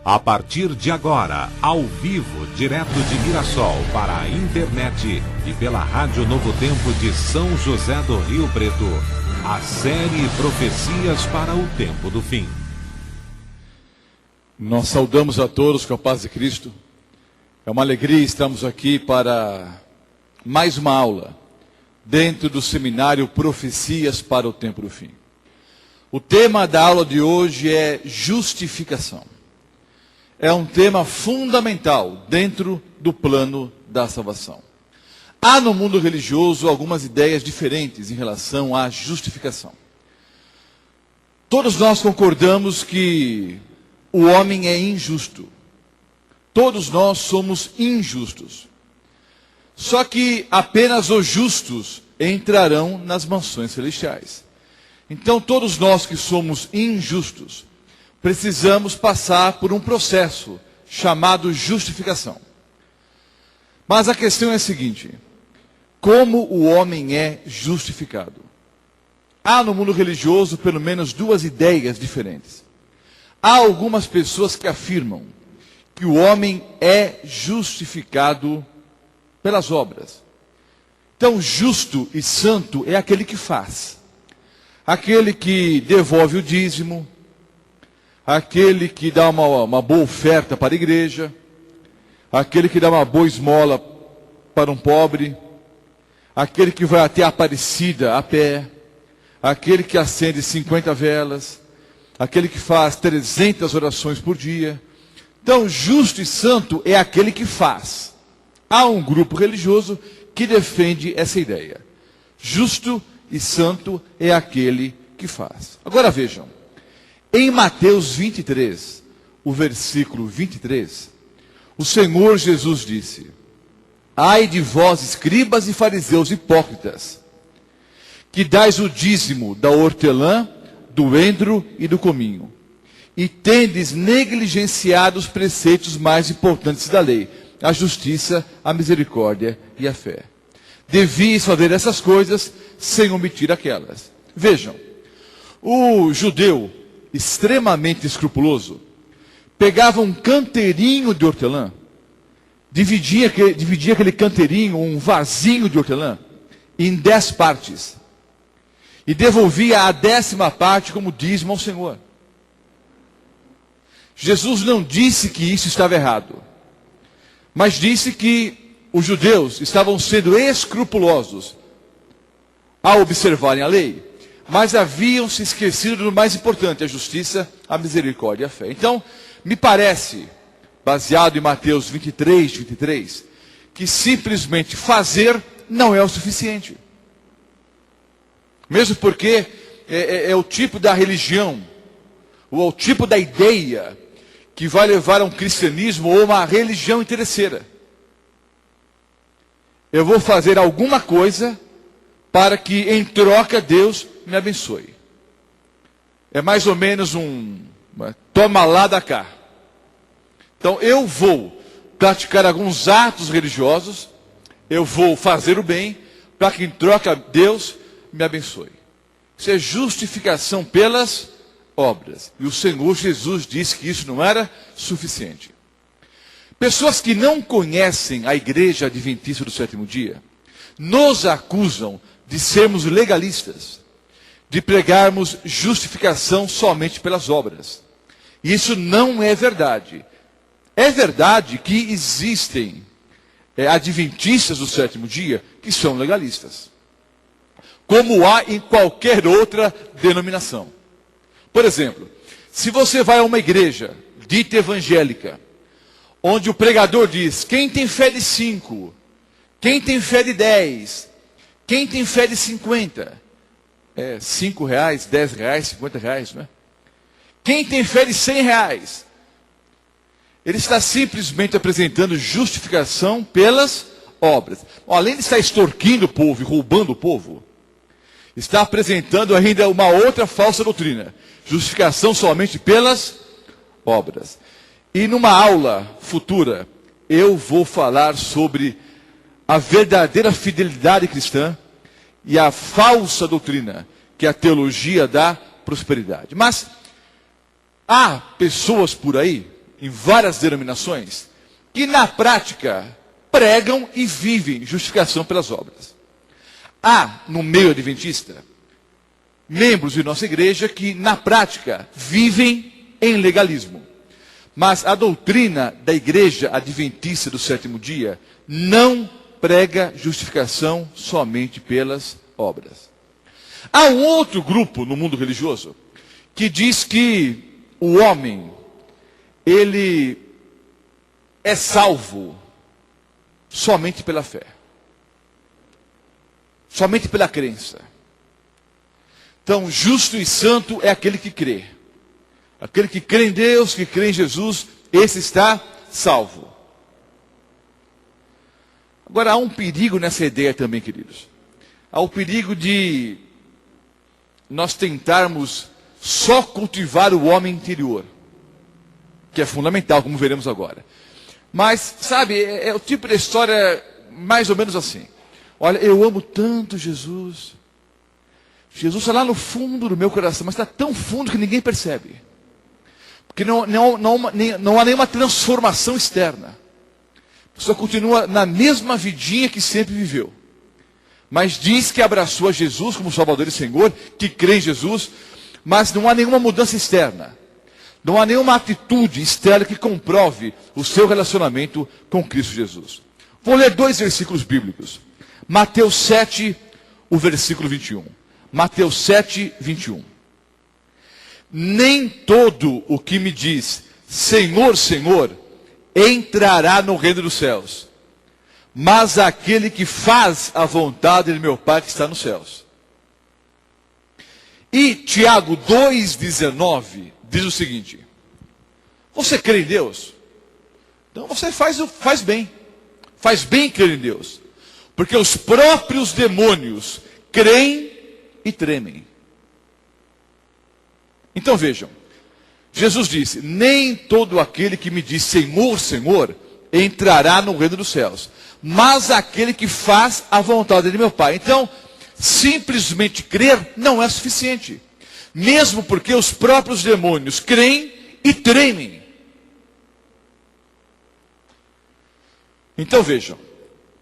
A partir de agora, ao vivo, direto de Mirassol para a internet e pela Rádio Novo Tempo de São José do Rio Preto, a série Profecias para o Tempo do Fim. Nós saudamos a todos com a paz de Cristo. É uma alegria estarmos aqui para mais uma aula dentro do seminário Profecias para o Tempo do Fim. O tema da aula de hoje é justificação. É um tema fundamental dentro do plano da salvação. Há no mundo religioso algumas ideias diferentes em relação à justificação. Todos nós concordamos que o homem é injusto. Todos nós somos injustos. Só que apenas os justos entrarão nas mansões celestiais. Então todos nós que somos injustos, precisamos passar por um processo chamado justificação. Mas a questão é a seguinte: como o homem é justificado? Há no mundo religioso pelo menos duas ideias diferentes. Há algumas pessoas que afirmam que o homem é justificado pelas obras. Então, justo e santo é aquele que faz. Aquele que devolve o dízimo, aquele que dá uma boa oferta para a igreja, aquele que dá uma boa esmola para um pobre, aquele que vai até a Aparecida a pé, aquele que acende 50 velas, aquele que faz 300 orações por dia. Então, justo e santo é aquele que faz. Há um grupo religioso que defende essa ideia. Justo e santo é aquele que faz. Agora vejam. Em Mateus 23, o versículo 23, o Senhor Jesus disse: ai de vós, escribas e fariseus hipócritas, que dais o dízimo da hortelã, do endro e do cominho, e tendes negligenciado os preceitos mais importantes da lei, a justiça, a misericórdia e a fé. Devíeis fazer essas coisas sem omitir aquelas. Vejam, o judeu extremamente escrupuloso pegava um canteirinho de hortelã, dividia aquele canteirinho, um vasinho de hortelã, em 10 partes, e devolvia a 10ª parte como dízimo ao Senhor. Jesus não disse que isso estava errado, mas disse que os judeus estavam sendo escrupulosos ao observarem a lei, mas haviam se esquecido do mais importante, a justiça, a misericórdia e a fé. Então, me parece, baseado em Mateus 23, que simplesmente fazer não é o suficiente. Mesmo porque é o tipo da religião, ou o tipo da ideia, que vai levar a um cristianismo ou uma religião interesseira. Eu vou fazer alguma coisa para que, em troca, Deus me abençoe. É mais ou menos toma lá da cá. Então, eu vou praticar alguns atos religiosos, eu vou fazer o bem, para que, em troca, Deus me abençoe. Isso é justificação pelas obras. E o Senhor Jesus disse que isso não era suficiente. Pessoas que não conhecem a Igreja Adventista do Sétimo Dia nos acusam de sermos legalistas, de pregarmos justificação somente pelas obras. E isso não é verdade. É verdade que existem adventistas do sétimo dia que são legalistas, como há em qualquer outra denominação. Por exemplo, se você vai a uma igreja dita evangélica, onde o pregador diz: quem tem fé de 5, quem tem fé de 10, quem tem fé de 50, R$5, R$10, R$50, né? Quem tem fé de R$100, ele está simplesmente apresentando justificação pelas obras. Além de estar extorquindo o povo e roubando o povo, está apresentando ainda uma outra falsa doutrina: justificação somente pelas obras. E numa aula futura, eu vou falar sobre a verdadeira fidelidade cristã e a falsa doutrina, que é a teologia da prosperidade. Mas há pessoas por aí, em várias denominações que na prática pregam e vivem justificação pelas obras. Há, no meio adventista, membros de nossa igreja que na prática vivem em legalismo. Mas a doutrina da igreja adventista do sétimo dia não prega justificação somente pelas obras. Há um outro grupo no mundo religioso que diz que o homem, ele é salvo somente pela fé. Somente pela crença. Então, justo e santo é aquele que crê. Aquele que crê em Deus, que crê em Jesus, esse está salvo. Agora, há um perigo nessa ideia também, queridos. Há o perigo de nós tentarmos só cultivar o homem interior, que é fundamental, como veremos agora. Mas, sabe, é o tipo de história mais ou menos assim. Olha, eu amo tanto Jesus. Jesus está lá no fundo do meu coração, mas está tão fundo que ninguém percebe. Porque não há nenhuma transformação externa. A pessoa continua na mesma vidinha que sempre viveu. Mas diz que abraçou a Jesus como Salvador e Senhor, que crê em Jesus, mas não há nenhuma mudança externa. Não há nenhuma atitude externa que comprove o seu relacionamento com Cristo Jesus. Vou ler 2 versículos bíblicos. Mateus 7, o versículo 21. Mateus 7, 21. Nem todo o que me diz, Senhor, Senhor, entrará no reino dos céus, mas aquele que faz a vontade de meu Pai que está nos céus. E Tiago 2,19 diz o seguinte: você crê em Deus? Então você faz bem. Faz bem crer em Deus. Porque os próprios demônios creem e tremem. Então vejam, Jesus disse, nem todo aquele que me diz Senhor, Senhor, entrará no reino dos céus, mas aquele que faz a vontade de meu Pai. Então, simplesmente crer não é suficiente. Mesmo porque os próprios demônios creem e tremem. Então vejam,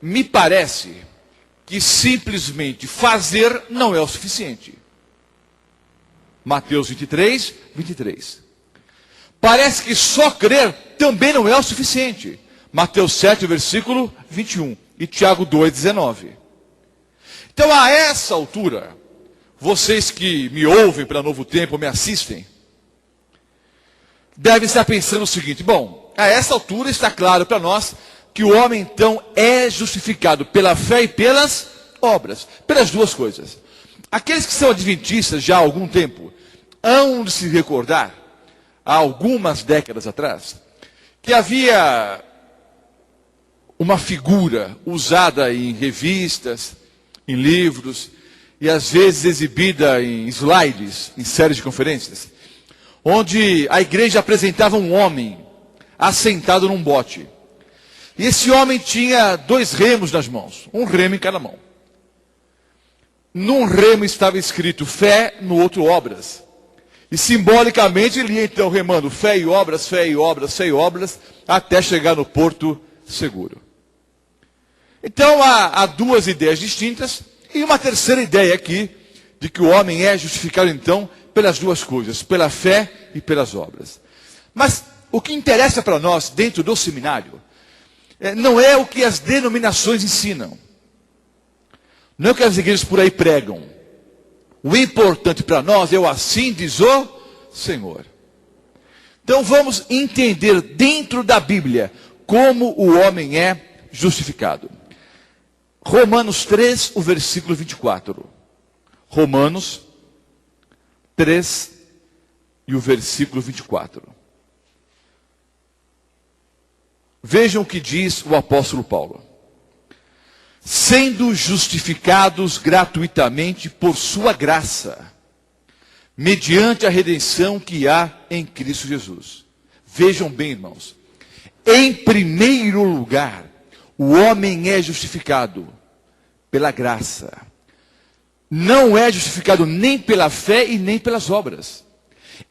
me parece que simplesmente fazer não é o suficiente. Mateus 23, 23. Parece que só crer também não é o suficiente. Mateus 7, versículo 21. E Tiago 2, 19. Então, a essa altura, vocês que me ouvem pela Novo Tempo, me assistem, devem estar pensando o seguinte: bom, a essa altura está claro para nós que o homem então é justificado pela fé e pelas obras, pelas duas coisas. Aqueles que são adventistas já há algum tempo, hão de se recordar, há algumas décadas atrás, que havia uma figura usada em revistas, em livros, e às vezes exibida em slides, em séries de conferências, onde a igreja apresentava um homem assentado num bote. E esse homem tinha 2 remos nas mãos, um remo em cada mão. Num remo estava escrito fé, no outro obras. E simbolicamente ele ia então remando fé e obras, fé e obras, fé e obras, até chegar no porto seguro. Então há 2 ideias distintas, e uma terceira ideia aqui, de que o homem é justificado então pelas duas coisas, pela fé e pelas obras. Mas o que interessa para nós dentro do seminário, não é o que as denominações ensinam. Não é o que as igrejas por aí pregam. O importante para nós é o assim diz o Senhor. Então vamos entender dentro da Bíblia como o homem é justificado. Romanos 3, o versículo 24. Romanos 3 e o versículo 24. Vejam o que diz o apóstolo Paulo. Sendo justificados gratuitamente por sua graça, mediante a redenção que há em Cristo Jesus. Vejam bem, irmãos. Em primeiro lugar, o homem é justificado pela graça. Não é justificado nem pela fé e nem pelas obras.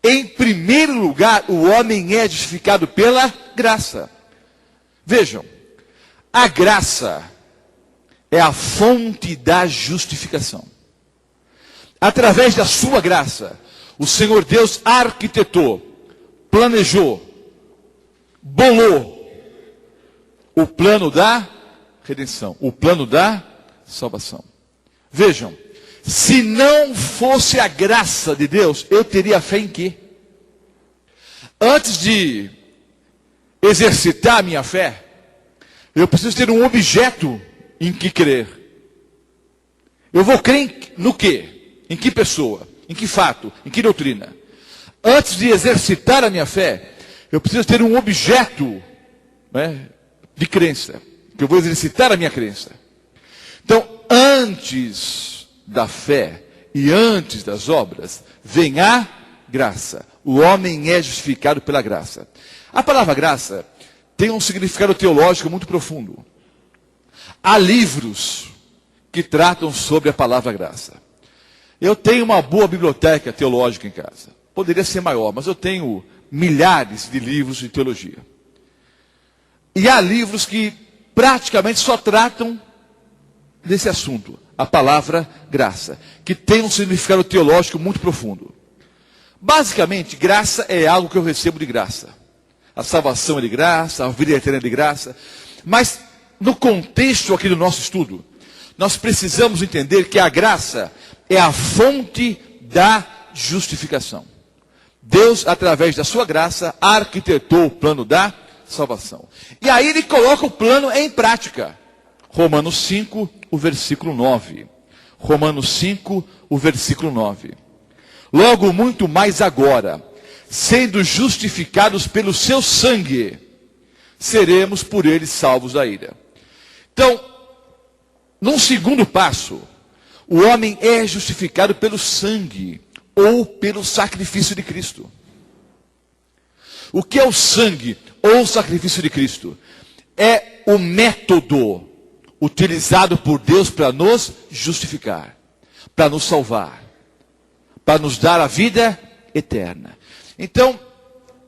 Em primeiro lugar, o homem é justificado pela graça. Vejam, a graça é a fonte da justificação. Através da sua graça, o Senhor Deus arquitetou, planejou, bolou o plano da redenção, o plano da salvação. Vejam, se não fosse a graça de Deus, eu teria fé em quê? Antes de exercitar a minha fé, eu preciso ter um objeto em que crer. Eu vou crer no quê? Em que pessoa? Em que fato? Em que doutrina? Antes de exercitar a minha fé, eu preciso ter um objeto, né, de crença, que eu vou exercitar a minha crença. Então, antes da fé e antes das obras, vem a graça. O homem é justificado pela graça. A palavra graça tem um significado teológico muito profundo. Há livros que tratam sobre a palavra graça. Eu tenho uma boa biblioteca teológica em casa. Poderia ser maior, mas eu tenho milhares de livros de teologia. E há livros que praticamente só tratam desse assunto, a palavra graça, que tem um significado teológico muito profundo. Basicamente, graça é algo que eu recebo de graça. A salvação é de graça, a vida eterna é de graça. Mas, no contexto aqui do nosso estudo, nós precisamos entender que a graça é a fonte da justificação. Deus, através da sua graça, arquitetou o plano da salvação. E aí ele coloca o plano em prática. Romanos 5, o versículo 9. Romanos 5, o versículo 9. Logo muito mais agora, sendo justificados pelo seu sangue, seremos por ele salvos da ira. Então, num segundo passo, o homem é justificado pelo sangue ou pelo sacrifício de Cristo. O que é o sangue ou o sacrifício de Cristo? É o método utilizado por Deus para nos justificar, para nos salvar, para nos dar a vida eterna. Então,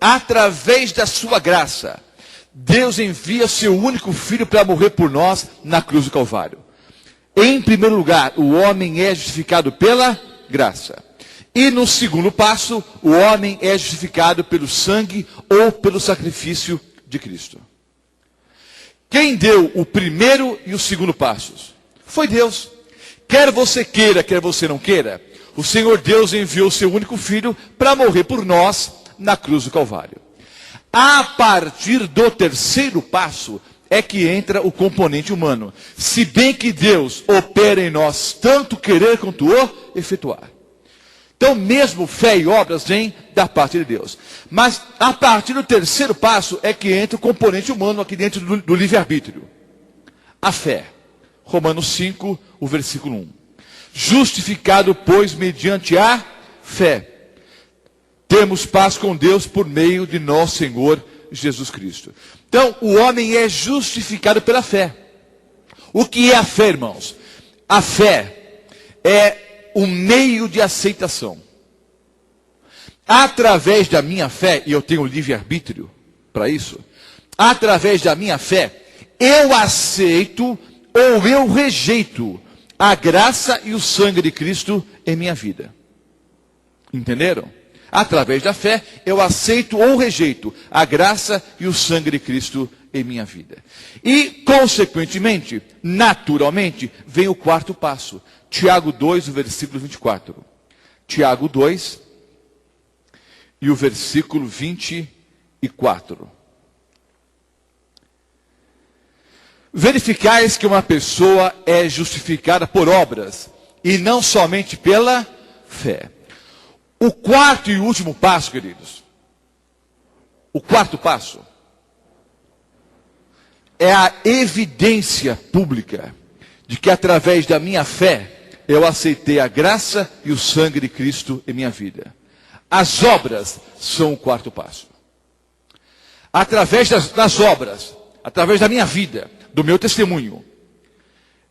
através da sua graça, Deus envia seu único filho para morrer por nós na cruz do Calvário. Em primeiro lugar, o homem é justificado pela graça. E no segundo passo, o homem é justificado pelo sangue ou pelo sacrifício de Cristo. Quem deu o primeiro e o segundo passos? Foi Deus. Quer você queira, quer você não queira, o Senhor Deus enviou seu único filho para morrer por nós na cruz do Calvário. A partir do terceiro passo é que entra o componente humano. Se bem que Deus opera em nós tanto querer quanto o efetuar. Então, mesmo fé e obras vêm da parte de Deus. Mas, a partir do terceiro passo, é que entra o componente humano aqui dentro do livre-arbítrio. A fé. Romanos 5, o versículo 1. Justificado, pois, mediante a fé, temos paz com Deus por meio de nosso Senhor Jesus Cristo. Então, o homem é justificado pela fé. O que é a fé, irmãos? A fé é o meio de aceitação. Através da minha fé, e eu tenho livre-arbítrio para isso, através da minha fé, eu aceito ou eu rejeito a graça e o sangue de Cristo em minha vida. Entenderam? Através da fé, eu aceito ou rejeito a graça e o sangue de Cristo em minha vida. E, consequentemente, naturalmente, vem o quarto passo. Tiago 2, o versículo 24. Tiago 2 e o versículo 24. Verificais que uma pessoa é justificada por obras, e não somente pela fé. O quarto e último passo, queridos, o quarto passo, é a evidência pública de que através da minha fé, eu aceitei a graça e o sangue de Cristo em minha vida. As obras são o quarto passo. Através das obras, através da minha vida, do meu testemunho,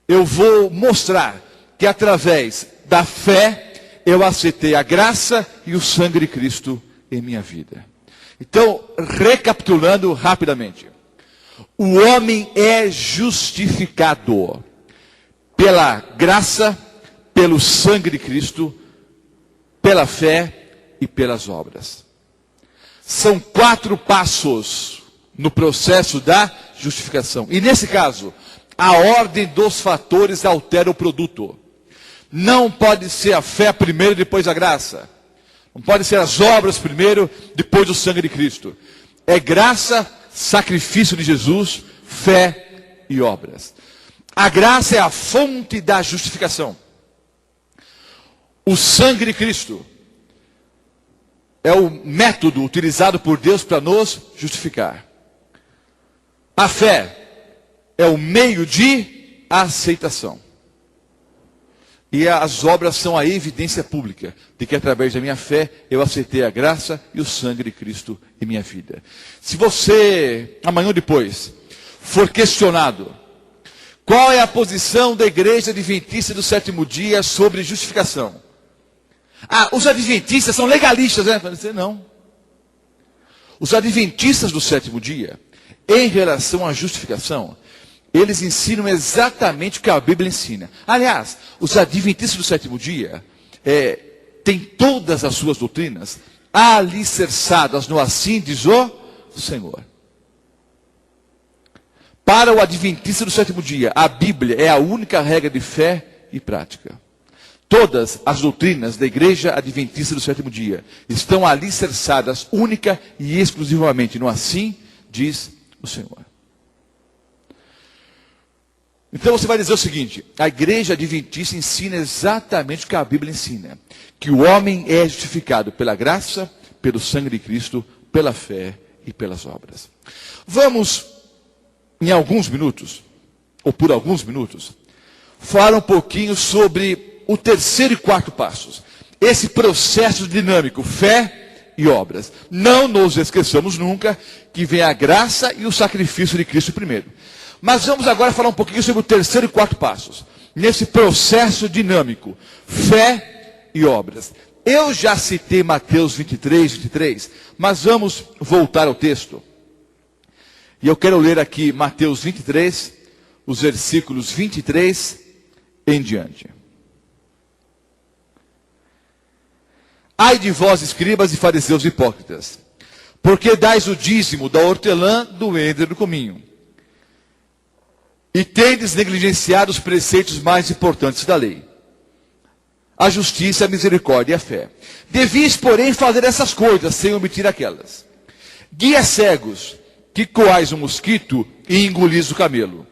eu vou mostrar que através da fé, eu aceitei a graça e o sangue de Cristo em minha vida. Então, recapitulando rapidamente. O homem é justificado pela graça, pelo sangue de Cristo, pela fé e pelas obras. São 4 passos no processo da justificação. E nesse caso, a ordem dos fatores altera o produto. Não pode ser a fé primeiro e depois a graça. Não pode ser as obras primeiro, depois o sangue de Cristo. É graça, sacrifício de Jesus, fé e obras. A graça é a fonte da justificação. O sangue de Cristo é o método utilizado por Deus para nos justificar. A fé é o meio de aceitação. E as obras são a evidência pública de que através da minha fé eu aceitei a graça e o sangue de Cristo em minha vida. Se você, amanhã ou depois, for questionado, qual é a posição da Igreja Adventista do Sétimo Dia sobre justificação? Os adventistas são legalistas, né? Não. Os adventistas do Sétimo Dia, em relação à justificação, eles ensinam exatamente o que a Bíblia ensina. Aliás, os adventistas do Sétimo Dia têm todas as suas doutrinas alicerçadas no assim diz o Senhor. Para o adventista do Sétimo Dia, a Bíblia é a única regra de fé e prática. Todas as doutrinas da Igreja Adventista do Sétimo Dia estão alicerçadas única e exclusivamente no assim diz o Senhor. Então você vai dizer o seguinte: a Igreja Adventista ensina exatamente o que a Bíblia ensina. Que o homem é justificado pela graça, pelo sangue de Cristo, pela fé e pelas obras. Vamos, em alguns minutos, ou por alguns minutos, falar um pouquinho sobre o terceiro e quarto passos. Esse processo dinâmico, fé e obras. Não nos esqueçamos nunca que vem a graça e o sacrifício de Cristo primeiro. Mas vamos agora falar um pouquinho sobre o terceiro e quarto passos. Nesse processo dinâmico, fé e obras. Eu já citei Mateus 23, mas vamos voltar ao texto. E eu quero ler aqui Mateus 23, os versículos 23 em diante. Ai de vós, escribas e fariseus hipócritas, porque dais o dízimo da hortelã, do endro e do cominho, e tendes negligenciado os preceitos mais importantes da lei: a justiça, a misericórdia e a fé. Devis, porém, fazer essas coisas, sem omitir aquelas. Guias cegos, que coais o mosquito e engolis o camelo.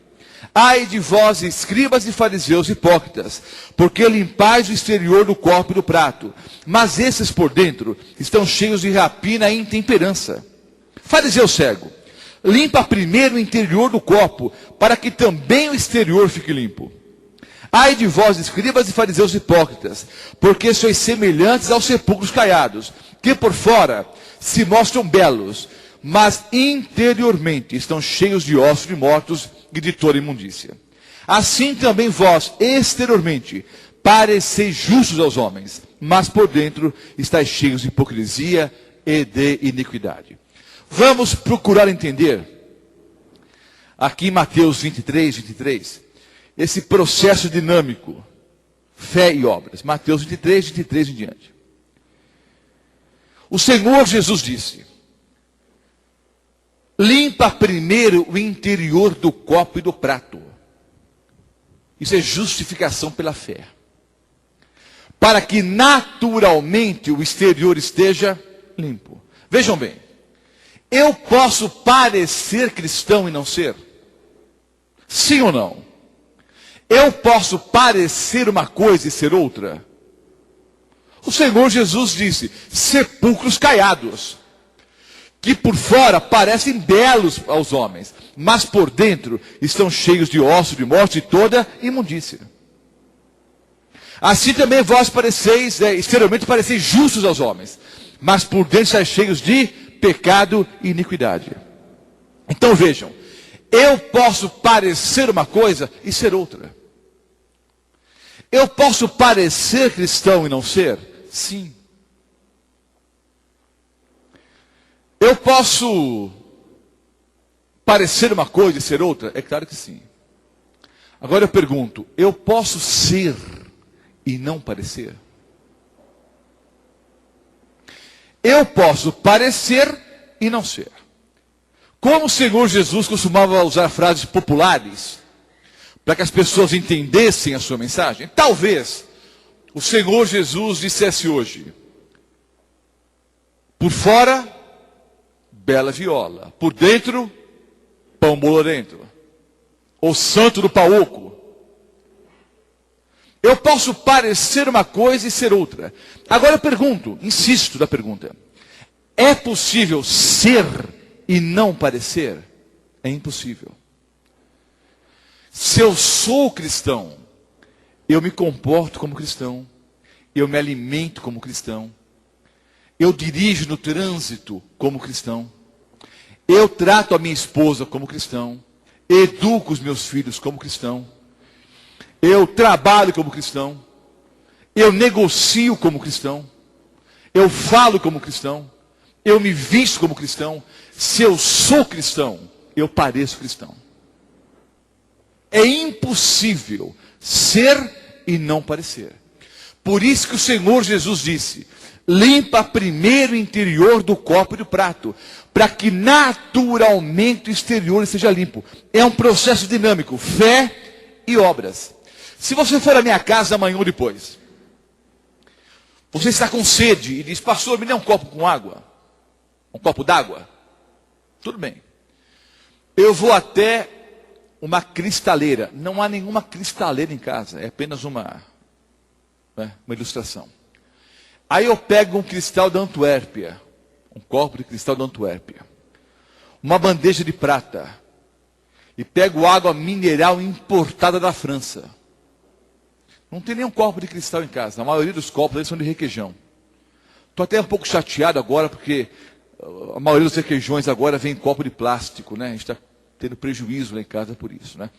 Ai de vós, escribas e fariseus hipócritas, porque limpais o exterior do copo e do prato, mas esses por dentro estão cheios de rapina e intemperança. Fariseu cego, limpa primeiro o interior do copo, para que também o exterior fique limpo. Ai de vós, escribas e fariseus hipócritas, porque sois semelhantes aos sepulcros caiados, que por fora se mostram belos, mas interiormente estão cheios de ossos de mortos e de toda imundícia. Assim também vós, exteriormente, pareceis justos aos homens, mas por dentro estáis cheios de hipocrisia e de iniquidade. Vamos procurar entender, aqui em Mateus 23, esse processo dinâmico, fé e obras. Mateus 23 em diante. O Senhor Jesus disse: limpa primeiro o interior do copo e do prato. Isso é justificação pela fé. Para que naturalmente o exterior esteja limpo. Vejam bem, eu posso parecer cristão e não ser? Sim ou não? Eu posso parecer uma coisa e ser outra? O Senhor Jesus disse: sepulcros caiados, que por fora parecem belos aos homens, mas por dentro estão cheios de ossos de morte e toda imundícia. Assim também vós pareceis, exteriormente pareceis justos aos homens, mas por dentro estáis cheios de pecado e iniquidade. Então vejam, eu posso parecer uma coisa e ser outra. Eu posso parecer cristão e não ser? Sim. Eu posso parecer uma coisa e ser outra? É claro que sim. Agora eu pergunto, eu posso ser e não parecer? Eu posso parecer e não ser. Como o Senhor Jesus costumava usar frases populares para que as pessoas entendessem a sua mensagem, talvez o Senhor Jesus dissesse hoje: por fora, bela viola, por dentro, pão bolorento, o santo do pau oco. Eu posso parecer uma coisa e ser outra. Agora eu pergunto, insisto na pergunta: é possível ser e não parecer? É impossível. Se eu sou cristão, eu me comporto como cristão, eu me alimento como cristão, eu dirijo no trânsito como cristão, eu trato a minha esposa como cristão, educo os meus filhos como cristão, eu trabalho como cristão, eu negocio como cristão, eu falo como cristão, eu me visto como cristão. Se eu sou cristão, eu pareço cristão. É impossível ser e não parecer. Por isso que o Senhor Jesus disse: limpa primeiro o interior do copo e do prato, para que naturalmente o exterior esteja limpo. É um processo dinâmico, fé e obras. Se você for à minha casa amanhã ou depois, você está com sede e diz: pastor, me dê um copo com água, um copo d'água. Tudo bem. Eu vou até uma cristaleira. Não há nenhuma cristaleira em casa, é apenas uma ilustração. Aí eu pego um cristal da Antuérpia, um copo de cristal da Antuérpia, uma bandeja de prata, e pego água mineral importada da França. Não tem nenhum copo de cristal em casa, a maioria dos copos eles são de requeijão. Estou até um pouco chateado agora, porque a maioria dos requeijões agora vem em copo de plástico, né? A gente está tendo prejuízo lá em casa por isso, né?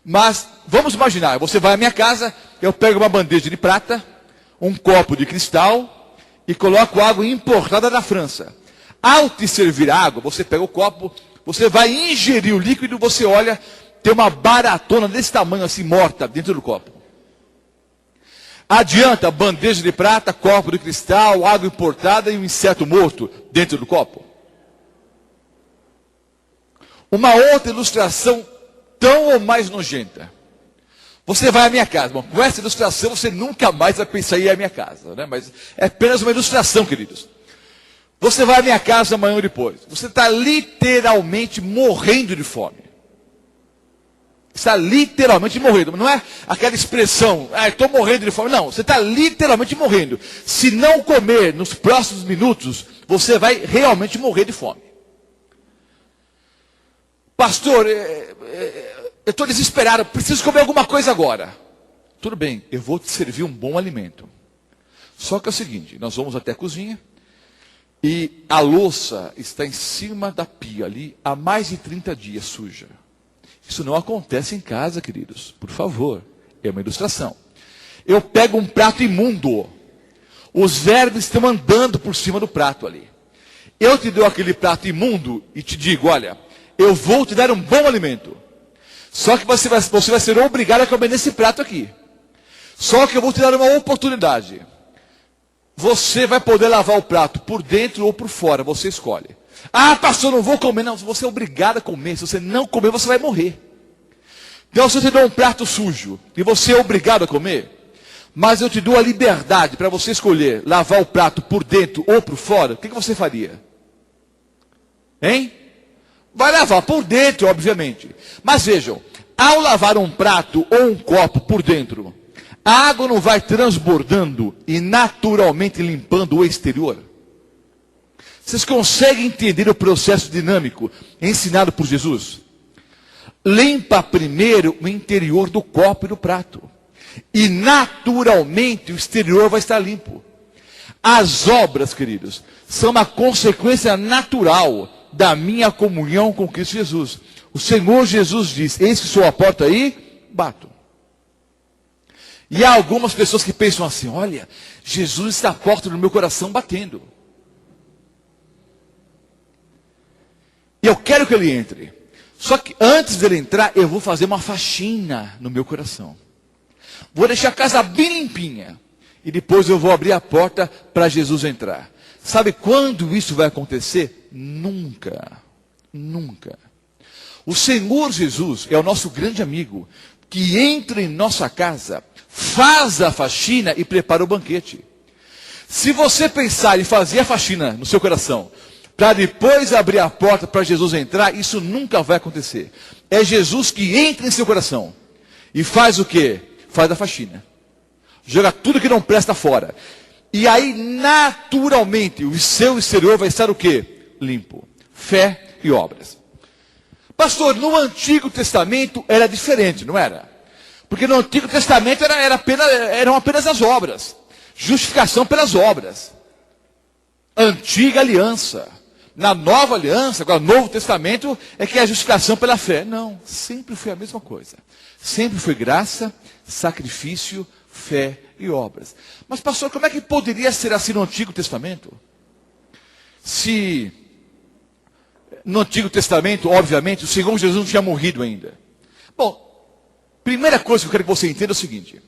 Mas vamos imaginar, você vai à minha casa, eu pego uma bandeja de prata, um copo de cristal e coloco água importada da França. Ao te servir água, você pega o copo, você vai ingerir o líquido, você olha, tem uma baratona desse tamanho assim, morta, dentro do copo. Adianta bandeja de prata, copo de cristal, água importada e um inseto morto dentro do copo. Uma outra ilustração tão ou mais nojenta. Você vai à minha casa. Bom, com essa ilustração você nunca mais vai pensar em ir à minha casa, né? Mas é apenas uma ilustração, queridos. Você vai à minha casa amanhã ou depois. Você está literalmente morrendo de fome. Está literalmente morrendo. Não é aquela expressão, estou morrendo de fome. Não, você está literalmente morrendo. Se não comer nos próximos minutos, você vai realmente morrer de fome. Pastor, eu estou desesperado, preciso comer alguma coisa agora. Tudo bem, eu vou te servir um bom alimento. Só que é o seguinte, nós vamos até a cozinha e a louça está em cima da pia ali há mais de 30 dias suja. Isso não acontece em casa, queridos. Por favor, é uma ilustração. Eu pego um prato imundo. Os vermes estão andando por cima do prato ali. Eu te dou aquele prato imundo e te digo, olha, eu vou te dar um bom alimento. Só que você vai ser obrigado a comer nesse prato aqui. Só que eu vou te dar uma oportunidade. Você vai poder lavar o prato por dentro ou por fora, você escolhe. Ah, pastor, não vou comer. Não, você é obrigado a comer. Se você não comer, você vai morrer. Então, se eu te dou um prato sujo e você é obrigado a comer, mas eu te dou a liberdade para você escolher lavar o prato por dentro ou por fora, o que você faria? Hein? Vai lavar por dentro, obviamente. Mas vejam, ao lavar um prato ou um copo por dentro, a água não vai transbordando e naturalmente limpando o exterior? Vocês conseguem entender o processo dinâmico ensinado por Jesus? Limpa primeiro o interior do copo e do prato. E naturalmente o exterior vai estar limpo. As obras, queridos, são uma consequência natural da minha comunhão com Cristo Jesus. O Senhor Jesus diz, eis que sou a porta aí, bato. E há algumas pessoas que pensam assim: olha, Jesus está à porta do meu coração batendo. E eu quero que ele entre. Só que antes dele entrar, eu vou fazer uma faxina no meu coração. Vou deixar a casa bem limpinha. E depois eu vou abrir a porta para Jesus entrar. Sabe quando isso vai acontecer? Nunca. Nunca. O Senhor Jesus é o nosso grande amigo, que entra em nossa casa, faz a faxina e prepara o banquete. Se você pensar em fazer a faxina no seu coração, para depois abrir a porta para Jesus entrar, isso nunca vai acontecer. É Jesus que entra em seu coração e faz o quê? Faz a faxina. Joga tudo que não presta fora. E aí, naturalmente, o seu exterior vai estar o quê? Limpo. Fé e obras. Pastor, no Antigo Testamento era diferente, não era? Porque no Antigo Testamento eram apenas as obras. Justificação pelas obras. Antiga aliança. Na nova aliança, agora Novo Testamento, é que é a justificação pela fé. Não, sempre foi a mesma coisa. Sempre foi graça, sacrifício, fé e obras. Mas pastor, como é que poderia ser assim no Antigo Testamento? Se no Antigo Testamento, obviamente, o Senhor Jesus não tinha morrido ainda. Bom, primeira coisa que eu quero que você entenda é o seguinte: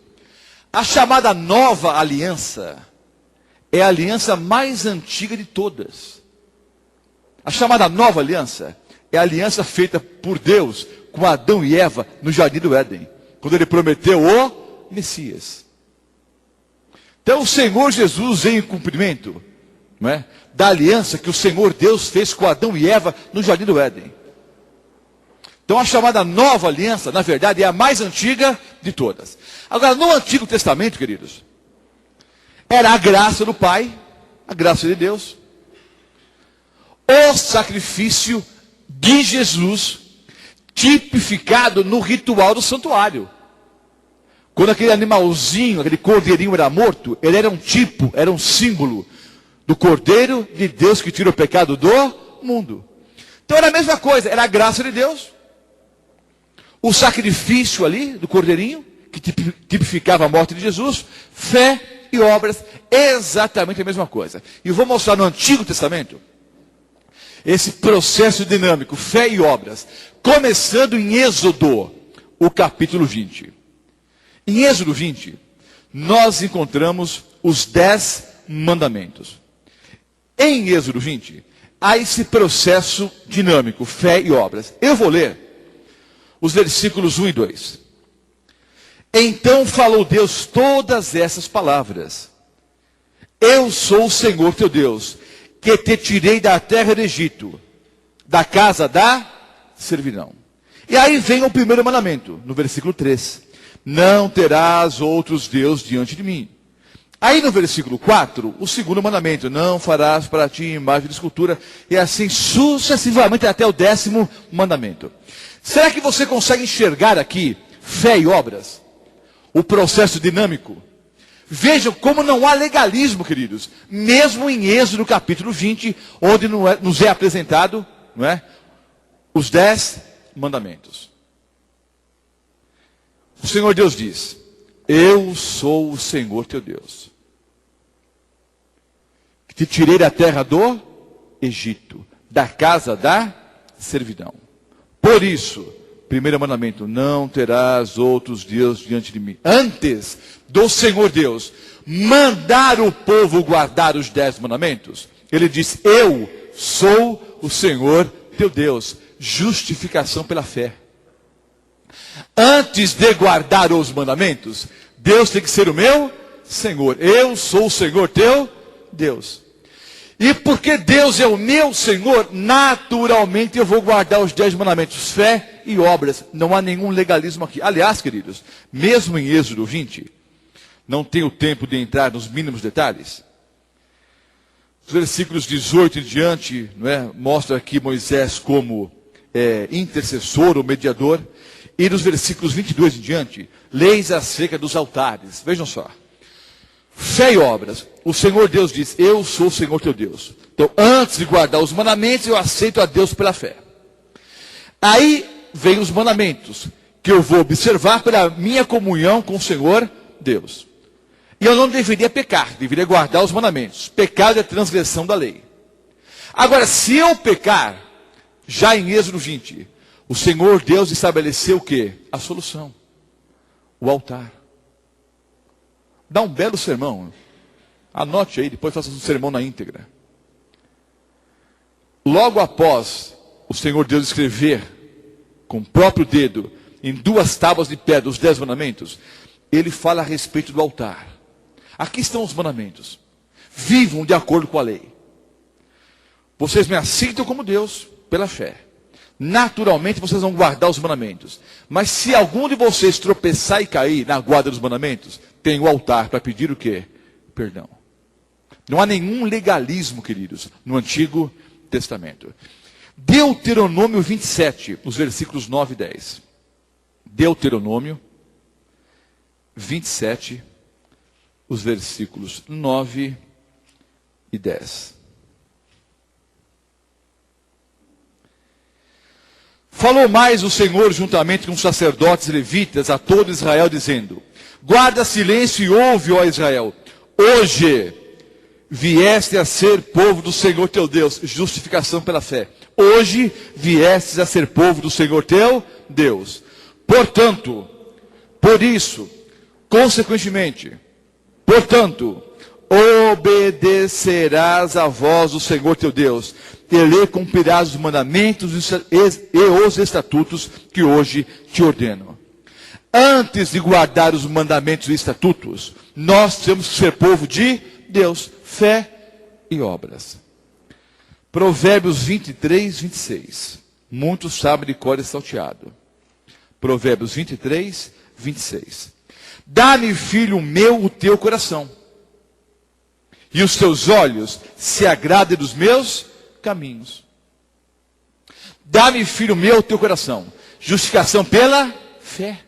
a chamada nova aliança é a aliança mais antiga de todas. A chamada nova aliança é a aliança feita por Deus com Adão e Eva no jardim do Éden, quando ele prometeu o Messias. Então o Senhor Jesus vem em cumprimento, não é, da aliança que o Senhor Deus fez com Adão e Eva no jardim do Éden. Então a chamada nova aliança, na verdade, é a mais antiga de todas. Agora, no Antigo Testamento, queridos, era a graça do Pai, a graça de Deus, o sacrifício de Jesus, tipificado no ritual do santuário. Quando aquele animalzinho, aquele cordeirinho era morto, ele era um tipo, era um símbolo do Cordeiro de Deus que tira o pecado do mundo. Então era a mesma coisa, era a graça de Deus. O sacrifício ali do cordeirinho, que tipificava a morte de Jesus, fé e obras, exatamente a mesma coisa. E eu vou mostrar no Antigo Testamento esse processo dinâmico, fé e obras, começando em Êxodo, o capítulo 20. Em Êxodo 20, nós encontramos os 10 mandamentos. Em Êxodo 20, há esse processo dinâmico, fé e obras. Eu vou ler os versículos 1 e 2. Então falou Deus todas essas palavras: Eu sou o Senhor teu Deus, que te tirei da terra do Egito, da casa da servidão. E aí vem o primeiro mandamento, no versículo 3. Não terás outros deuses diante de mim. Aí no versículo 4, o segundo mandamento: não farás para ti imagem de escultura. E assim sucessivamente até o 10º mandamento. Será que você consegue enxergar aqui fé e obras? O processo dinâmico? Vejam como não há legalismo, queridos. Mesmo em Êxodo capítulo 20, onde nos é apresentado, não é, os 10 mandamentos. O Senhor Deus diz: Eu sou o Senhor teu Deus, que te tirei da terra do Egito, da casa da servidão. Por isso, primeiro mandamento: não terás outros deuses diante de mim. Antes do Senhor Deus mandar o povo guardar os 10 mandamentos, ele diz: eu sou o Senhor teu Deus. Justificação pela fé. Antes de guardar os mandamentos, Deus tem que ser o meu Senhor. Eu sou o Senhor teu Deus. E porque Deus é o meu Senhor, naturalmente eu vou guardar os 10 mandamentos, fé e obras. Não há nenhum legalismo aqui. Aliás, queridos, mesmo em Êxodo 20, não tenho tempo de entrar nos mínimos detalhes. Os versículos 18 em diante, não é, mostra aqui Moisés como intercessor ou mediador. E nos versículos 22 em diante, leis acerca dos altares. Vejam só. Fé e obras. O Senhor Deus diz: eu sou o Senhor teu Deus. Então, antes de guardar os mandamentos, eu aceito a Deus pela fé. Aí vem os mandamentos, que eu vou observar pela minha comunhão com o Senhor Deus. E eu não deveria pecar, deveria guardar os mandamentos. Pecado é transgressão da lei. Agora, se eu pecar, já em Êxodo 20, o Senhor Deus estabeleceu o quê? A solução. O altar. Dá um belo sermão. Anote aí, depois faça um sermão na íntegra. Logo após o Senhor Deus escrever com o próprio dedo em 2 tábuas de pedra os 10 mandamentos, ele fala a respeito do altar. Aqui estão os mandamentos. Vivam de acordo com a lei. Vocês me aceitam como Deus pela fé. Naturalmente vocês vão guardar os mandamentos. Mas se algum de vocês tropeçar e cair na guarda dos mandamentos, tem o altar para pedir o quê? Perdão. Não há nenhum legalismo, queridos, no Antigo Testamento. Deuteronômio 27, os versículos 9 e 10. Deuteronômio 27, os versículos 9 e 10. Falou mais o Senhor juntamente com os sacerdotes levitas a todo Israel, dizendo: guarda silêncio e ouve, ó Israel, hoje vieste a ser povo do Senhor teu Deus. Justificação pela fé. Hoje viestes a ser povo do Senhor teu Deus. Portanto, por isso, consequentemente, portanto, obedecerás à voz do Senhor teu Deus, e lhe cumprirás os mandamentos e os estatutos que hoje te ordeno. Antes de guardar os mandamentos e estatutos, nós temos que ser povo de Deus, fé e obras. Provérbios 23, 26. Muitos sabem de cor e salteado. Provérbios 23, 26. Dá-me, filho meu, o teu coração, e os teus olhos se agradem dos meus caminhos. Dá-me, filho meu, o teu coração. Justificação pela fé.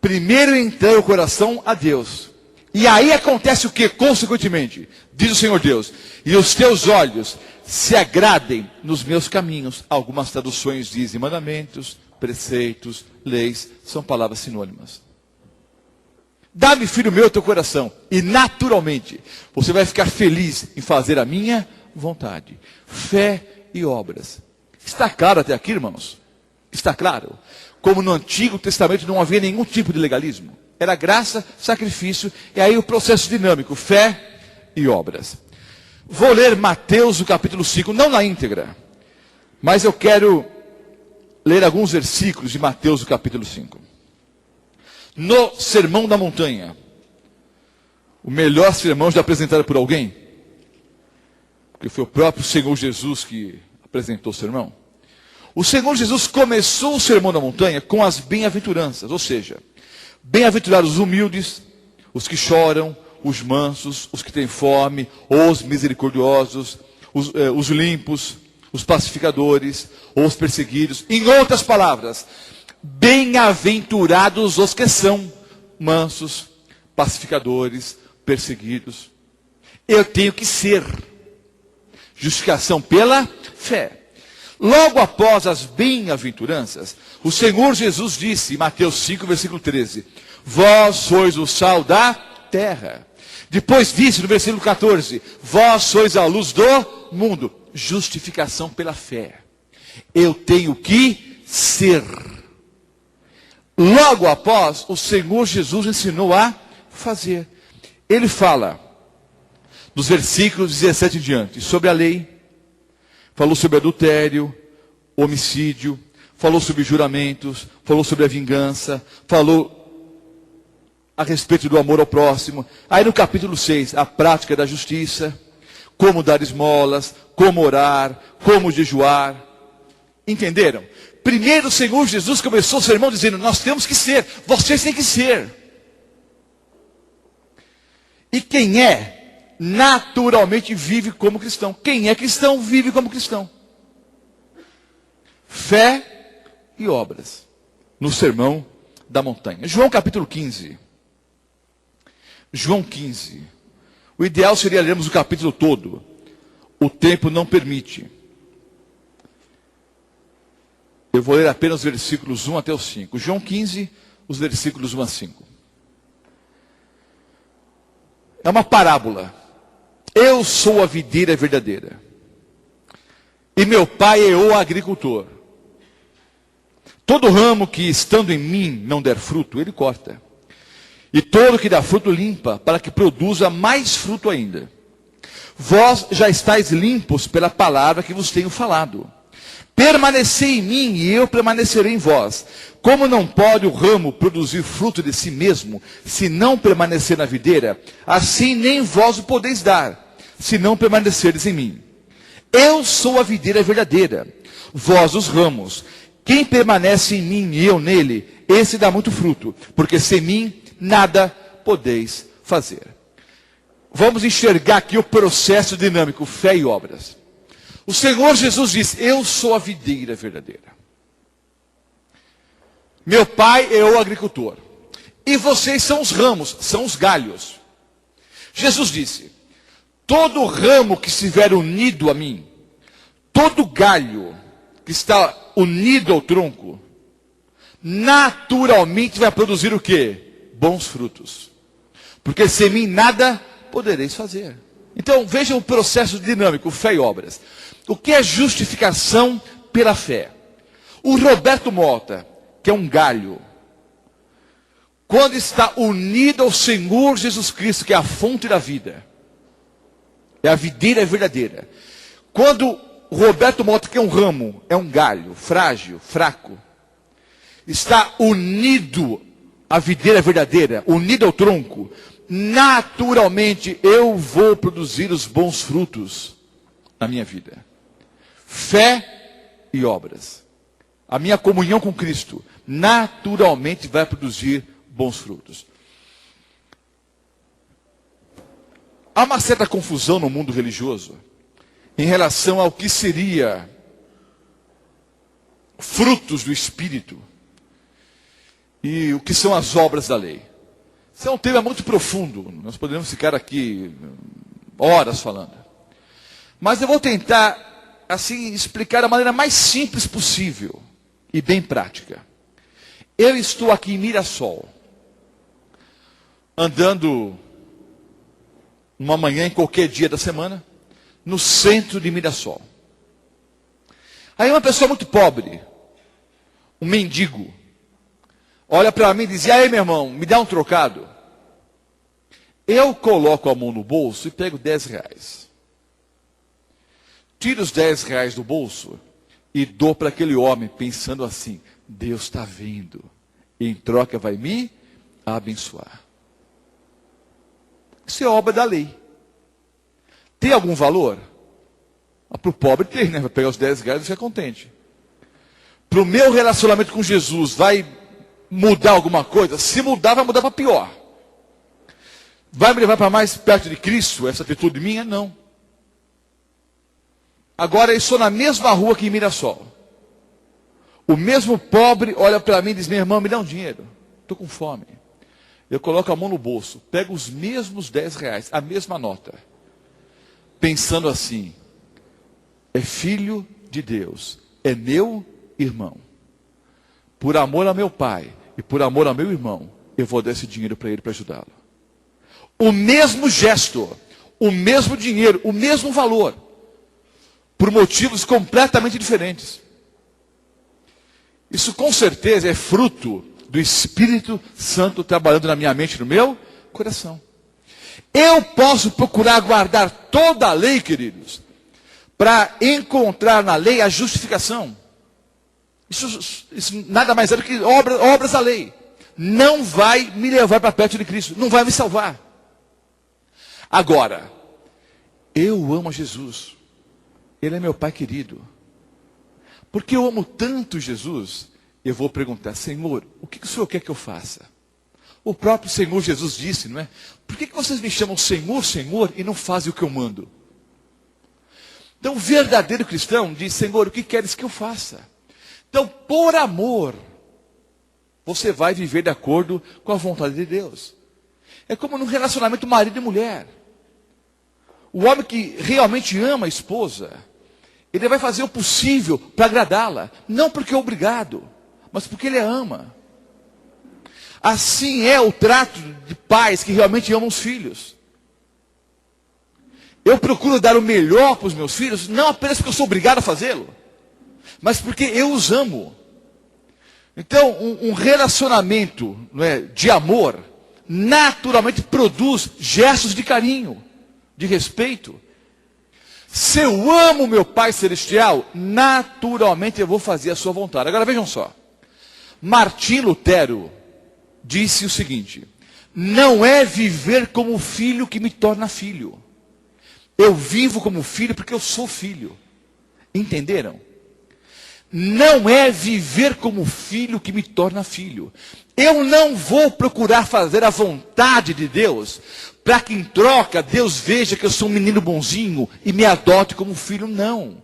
Primeiro entrega o coração a Deus. E aí acontece o que? Consequentemente, diz o Senhor Deus: e os teus olhos se agradem nos meus caminhos. Algumas traduções dizem mandamentos, preceitos, leis, são palavras sinônimas. Dá-me, filho meu, o teu coração, e naturalmente você vai ficar feliz em fazer a minha vontade. Fé e obras. Está claro até aqui, irmãos? Está claro? Como no Antigo Testamento não havia nenhum tipo de legalismo. Era graça, sacrifício, e aí o processo dinâmico, fé e obras. Vou ler Mateus, o capítulo 5, não na íntegra, mas eu quero ler alguns versículos de Mateus, o capítulo 5. No Sermão da Montanha, o melhor sermão já apresentado por alguém, porque foi o próprio Senhor Jesus que apresentou o sermão. O Senhor Jesus começou o Sermão da Montanha com as bem-aventuranças, ou seja, bem-aventurados os humildes, os que choram, os mansos, os que têm fome, os misericordiosos, os limpos, os pacificadores, os perseguidos. Em outras palavras, bem-aventurados os que são mansos, pacificadores, perseguidos. Eu tenho que ser. Justificação pela fé. Logo após as bem-aventuranças, o Senhor Jesus disse, em Mateus 5, versículo 13, vós sois o sal da terra. Depois disse no versículo 14, vós sois a luz do mundo. Justificação pela fé. Eu tenho que ser. Logo após, o Senhor Jesus ensinou a fazer. Ele fala, nos versículos 17 em diante, sobre a lei, falou sobre adultério, homicídio, falou sobre juramentos, falou sobre a vingança, falou a respeito do amor ao próximo. Aí no capítulo 6, a prática da justiça, como dar esmolas, como orar, como jejuar. Entenderam? Primeiro o Senhor Jesus começou o sermão dizendo, nós temos que ser, vocês têm que ser. E quem é, naturalmente vive como cristão. Quem é cristão, vive como cristão. Fé e obras. No Sermão da Montanha. João capítulo 15. João 15. O ideal seria lermos o capítulo todo. O tempo não permite. Eu vou ler apenas os versículos 1 até os 5. João 15, os versículos 1 a 5. É uma parábola. Eu sou a videira verdadeira. E meu pai é o agricultor. Todo ramo que estando em mim não der fruto, ele corta. E todo que dá fruto limpa, para que produza mais fruto ainda. Vós já estáis limpos pela palavra que vos tenho falado. Permanecei em mim e eu permanecerei em vós. Como não pode o ramo produzir fruto de si mesmo, se não permanecer na videira, assim nem vós o podeis dar, se não permanecerdes em mim. Eu sou a videira verdadeira, vós os ramos. Quem permanece em mim e eu nele, esse dá muito fruto, porque sem mim nada podeis fazer. Vamos enxergar aqui o processo dinâmico, fé e obras. O Senhor Jesus diz, eu sou a videira verdadeira. Meu pai é o agricultor. E vocês são os ramos, são os galhos. Jesus disse, todo ramo que estiver unido a mim, todo galho que está unido ao tronco, naturalmente vai produzir o quê? Bons frutos. Porque sem mim nada podereis fazer. Então vejam o processo dinâmico, fé e obras. O que é justificação pela fé? O Roberto Mota, que é um galho, quando está unido ao Senhor Jesus Cristo, que é a fonte da vida, é a videira verdadeira. Quando o Roberto Mota, que é um ramo, é um galho, frágil, fraco, está unido à videira verdadeira, unido ao tronco, naturalmente eu vou produzir os bons frutos na minha vida. Fé e obras. A minha comunhão com Cristo naturalmente vai produzir bons frutos. Há uma certa confusão no mundo religioso em relação ao que seria frutos do Espírito e o que são as obras da lei. Isso é um tema muito profundo, nós poderíamos ficar aqui horas falando. Mas eu vou tentar, assim, explicar da maneira mais simples possível e bem prática. Eu estou aqui em Mirassol, andando uma manhã em qualquer dia da semana, no centro de Mirassol. Aí uma pessoa muito pobre, um mendigo, olha para mim e diz, e aí meu irmão, me dá um trocado. Eu coloco a mão no bolso e pego 10 reais. Tiro os 10 reais do bolso e dou para aquele homem, pensando assim, Deus está vendo, e em troca vai me abençoar. Isso é obra da lei. Tem algum valor? Para o pobre tem, né? Vai pegar os 10 reais e ficar contente. Para o meu relacionamento com Jesus, vai mudar alguma coisa? Se mudar, vai mudar para pior. Vai me levar para mais perto de Cristo, essa atitude minha? Não. Agora eu estou na mesma rua que em Mirassol. O mesmo pobre olha para mim e diz, minha irmã, me dá um dinheiro. Estou com fome. Eu coloco a mão no bolso, pego os mesmos 10 reais, a mesma nota. Pensando assim, é filho de Deus, é meu irmão. Por amor a meu pai e por amor ao meu irmão, eu vou dar esse dinheiro para ele para ajudá-lo. O mesmo gesto, o mesmo dinheiro, o mesmo valor, por motivos completamente diferentes. Isso com certeza é fruto do Espírito Santo trabalhando na minha mente, no meu coração. Eu posso procurar guardar toda a lei, queridos, para encontrar na lei a justificação. Isso nada mais é do que obras da lei. Não vai me levar para perto de Cristo, não vai me salvar. Agora, eu amo a Jesus. Ele é meu Pai querido. Porque eu amo tanto Jesus, eu vou perguntar, Senhor, o que o Senhor quer que eu faça? O próprio Senhor Jesus disse, não é? Por que vocês me chamam Senhor, Senhor, e não fazem o que eu mando? Então, o verdadeiro cristão diz, Senhor, o que queres que eu faça? Então, por amor, você vai viver de acordo com a vontade de Deus. É como num relacionamento marido e mulher. O homem que realmente ama a esposa, ele vai fazer o possível para agradá-la. Não porque é obrigado, mas porque ele a ama. Assim é o trato de pais que realmente amam os filhos. Eu procuro dar o melhor para os meus filhos, não apenas porque eu sou obrigado a fazê-lo, mas porque eu os amo. Então, um relacionamento, não é, de amor, naturalmente produz gestos de carinho, de respeito. Se eu amo meu Pai Celestial, naturalmente eu vou fazer a sua vontade. Agora vejam só. Martim Lutero disse o seguinte: não é viver como filho que me torna filho. Eu vivo como filho porque eu sou filho. Entenderam? Não é viver como filho que me torna filho. Eu não vou procurar fazer a vontade de Deus para que em troca Deus veja que eu sou um menino bonzinho e me adote como filho. Não.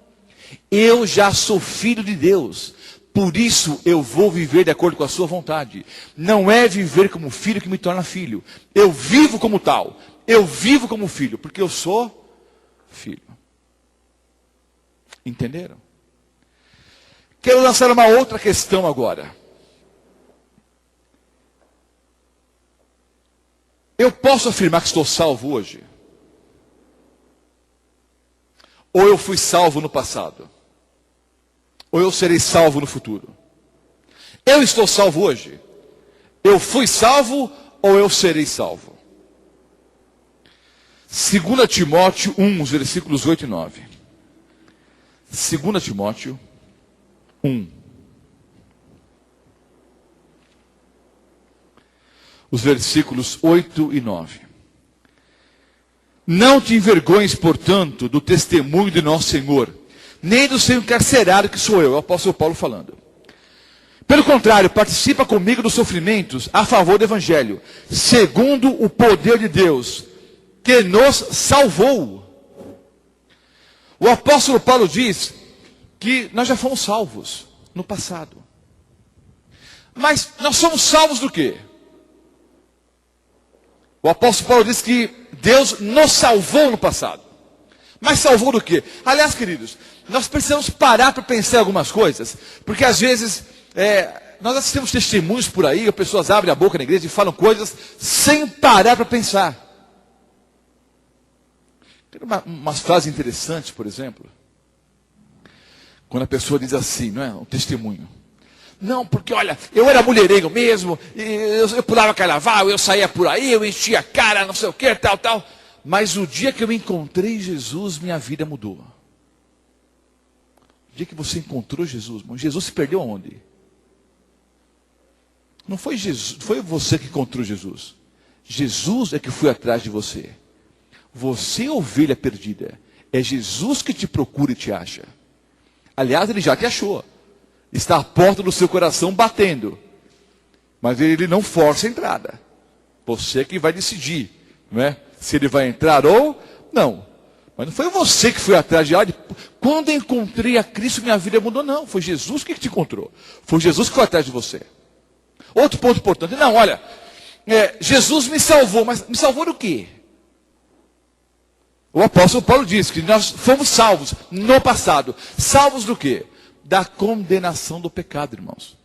Eu já sou filho de Deus. Por isso eu vou viver de acordo com a sua vontade. Não é viver como filho que me torna filho. Eu vivo como tal. Eu vivo como filho, porque eu sou filho. Entenderam? Quero lançar uma outra questão agora. Eu posso afirmar que estou salvo hoje? Ou eu fui salvo no passado? Ou eu serei salvo no futuro? Eu estou salvo hoje? Eu fui salvo ou eu serei salvo? 2 Timóteo 1, os versículos 8 e 9. 2 Timóteo 1. Os versículos 8 e 9. Não te envergonhes, portanto, do testemunho de nosso Senhor, nem do seu encarcerado, que sou eu, o apóstolo Paulo falando. Pelo contrário, participa comigo dos sofrimentos a favor do Evangelho, segundo o poder de Deus, que nos salvou. O apóstolo Paulo diz que nós já fomos salvos no passado. Mas nós somos salvos do quê? O apóstolo Paulo diz que Deus nos salvou no passado. Mas salvou do quê? Aliás, queridos, nós precisamos parar para pensar em algumas coisas, porque às vezes nós assistimos testemunhos por aí, as pessoas abrem a boca na igreja e falam coisas sem parar para pensar. Tem umas frases interessantes, por exemplo, quando a pessoa diz assim, não é? Um testemunho. Não, porque olha, eu era mulherengo mesmo, eu pulava carnaval, eu saía por aí, eu enchia a cara, não sei o que, tal, tal. Mas o dia que eu encontrei Jesus, minha vida mudou. O dia que você encontrou Jesus, irmão, Jesus se perdeu aonde? Não foi Jesus, foi você que encontrou Jesus. Jesus é que foi atrás de você. Você é ovelha perdida. É Jesus que te procura e te acha. Aliás, ele já te achou. Está à porta do seu coração batendo. Mas ele não força a entrada. Você que vai decidir, não é? Se ele vai entrar ou não. Mas não foi você que foi atrás de quando eu encontrei a Cristo, minha vida mudou. Não, foi Jesus que te encontrou. Foi Jesus que foi atrás de você. Outro ponto importante. Não, olha, Jesus me salvou, mas me salvou do quê? O apóstolo Paulo diz que nós fomos salvos no passado. Salvos do quê? Da condenação do pecado, irmãos.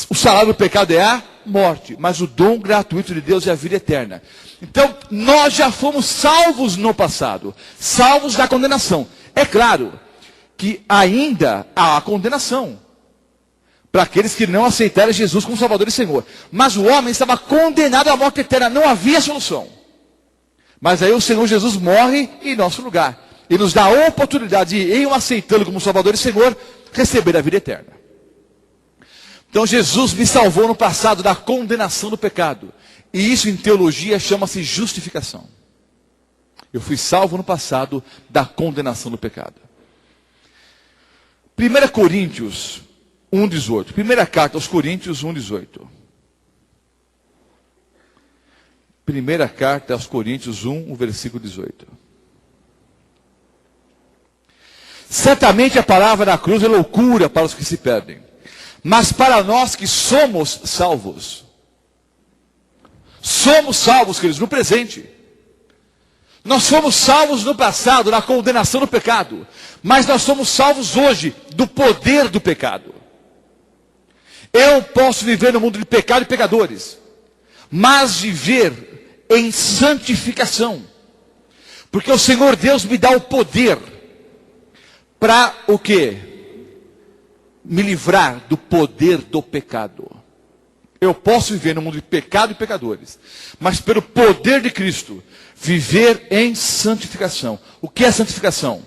O salário do pecado é a morte, mas o dom gratuito de Deus é a vida eterna. Então, nós já fomos salvos no passado, salvos da condenação. É claro que ainda há a condenação para aqueles que não aceitaram Jesus como Salvador e Senhor. Mas o homem estava condenado à morte eterna, não havia solução. Mas aí o Senhor Jesus morre em nosso lugar e nos dá a oportunidade de, em o aceitando como Salvador e Senhor, receber a vida eterna. Então Jesus me salvou no passado da condenação do pecado. E isso em teologia chama-se justificação. Eu fui salvo no passado da condenação do pecado. 1 Coríntios 1,18. Primeira carta aos Coríntios 1,18. Primeira carta aos Coríntios 1, o versículo 18. Certamente a palavra da cruz é loucura para os que se perdem, mas para nós que somos salvos, queridos, no presente. Nós fomos salvos no passado, da condenação do pecado, mas nós somos salvos hoje do poder do pecado. Eu posso viver no mundo de pecado e pecadores, mas viver em santificação. Porque o Senhor Deus me dá o poder para o quê? Me livrar do poder do pecado. Eu posso viver no mundo de pecado e pecadores, mas pelo poder de Cristo, viver em santificação. O que é santificação?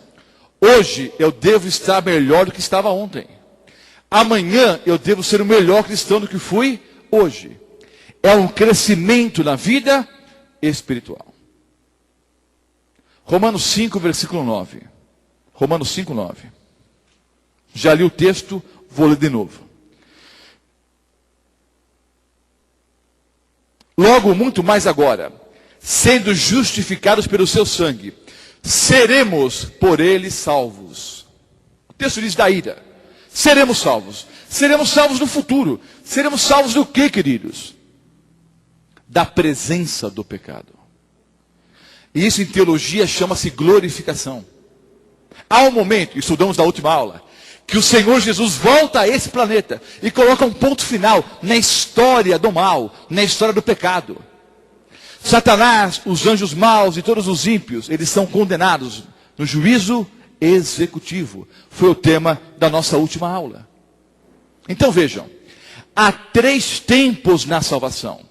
Hoje eu devo estar melhor do que estava ontem. Amanhã eu devo ser o melhor cristão do que fui hoje. É um crescimento na vida espiritual. Romanos 5, versículo 9. Romanos 5, 9. Já li o texto, vou ler de novo. Logo, muito mais agora, sendo justificados pelo seu sangue, seremos por ele salvos. O texto diz da ira. Seremos salvos. Seremos salvos no futuro. Seremos salvos do quê, queridos? Da presença do pecado. E isso em teologia chama-se glorificação. Há um momento, estudamos na última aula, que o Senhor Jesus volta a esse planeta e coloca um ponto final na história do mal, na história do pecado. Satanás, os anjos maus e todos os ímpios, eles são condenados no juízo executivo. Foi o tema da nossa última aula. Então vejam, há 3 tempos na salvação.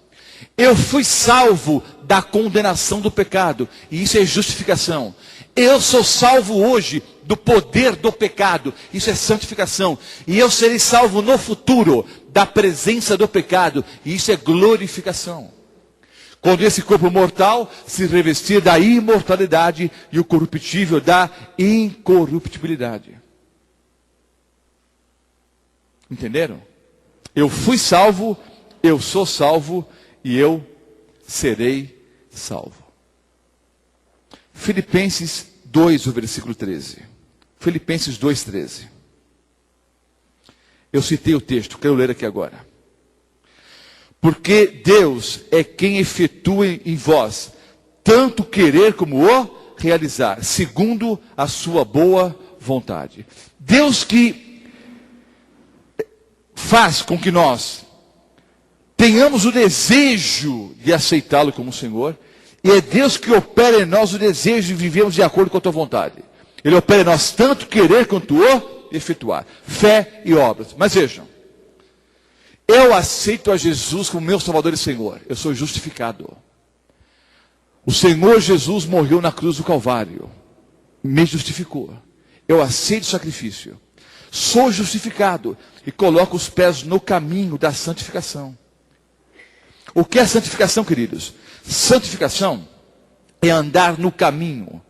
Eu fui salvo da condenação do pecado, e isso é justificação. Eu sou salvo hoje do poder do pecado, isso é santificação. E eu serei salvo no futuro da presença do pecado, e isso é glorificação. Quando esse corpo mortal se revestir da imortalidade e o corruptível da incorruptibilidade. Entenderam? Eu fui salvo, eu sou salvo e eu serei salvo. Filipenses 2, o versículo 13. Filipenses 2, 13. Eu citei o texto, quero ler aqui agora. Porque Deus é quem efetua em vós tanto querer como o realizar, segundo a sua boa vontade. Deus que faz com que nós tenhamos o desejo de aceitá-lo como Senhor, e é Deus que opera em nós o desejo de vivermos de acordo com a tua vontade. Ele opera em nós tanto querer quanto o efetuar. Fé e obras. Mas vejam, eu aceito a Jesus como meu Salvador e Senhor. Eu sou justificado. O Senhor Jesus morreu na cruz do Calvário. Me justificou. Eu aceito o sacrifício. Sou justificado. E coloco os pés no caminho da santificação. O que é santificação, queridos? Santificação é andar no caminho.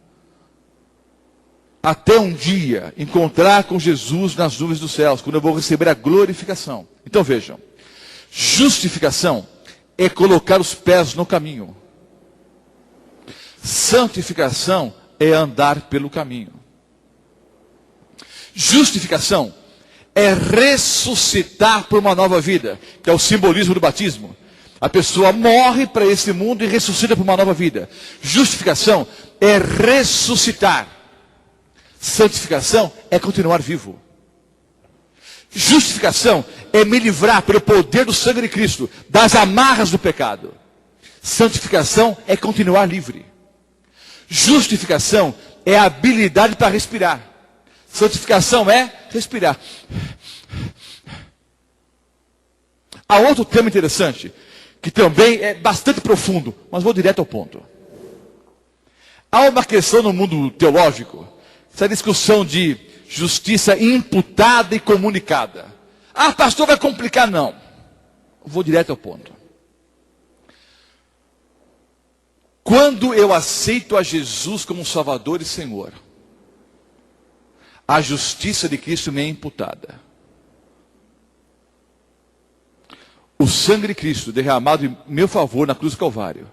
Até um dia encontrar com Jesus nas nuvens dos céus, quando eu vou receber a glorificação. Então vejam, justificação é colocar os pés no caminho. Santificação é andar pelo caminho. Justificação é ressuscitar por uma nova vida, que é o simbolismo do batismo. A pessoa morre para esse mundo e ressuscita por uma nova vida. Justificação é ressuscitar. Santificação é continuar vivo. Justificação é me livrar pelo poder do sangue de Cristo das amarras do pecado. Santificação é continuar livre. Justificação é a habilidade para respirar. Santificação é respirar. Há outro tema interessante, que também é bastante profundo, mas vou direto ao ponto. Há uma questão no mundo teológico, essa discussão de justiça imputada e comunicada. Ah, pastor, vai complicar? Não. Vou direto ao ponto. Quando eu aceito a Jesus como Salvador e Senhor, a justiça de Cristo me é imputada. O sangue de Cristo derramado em meu favor na cruz do Calvário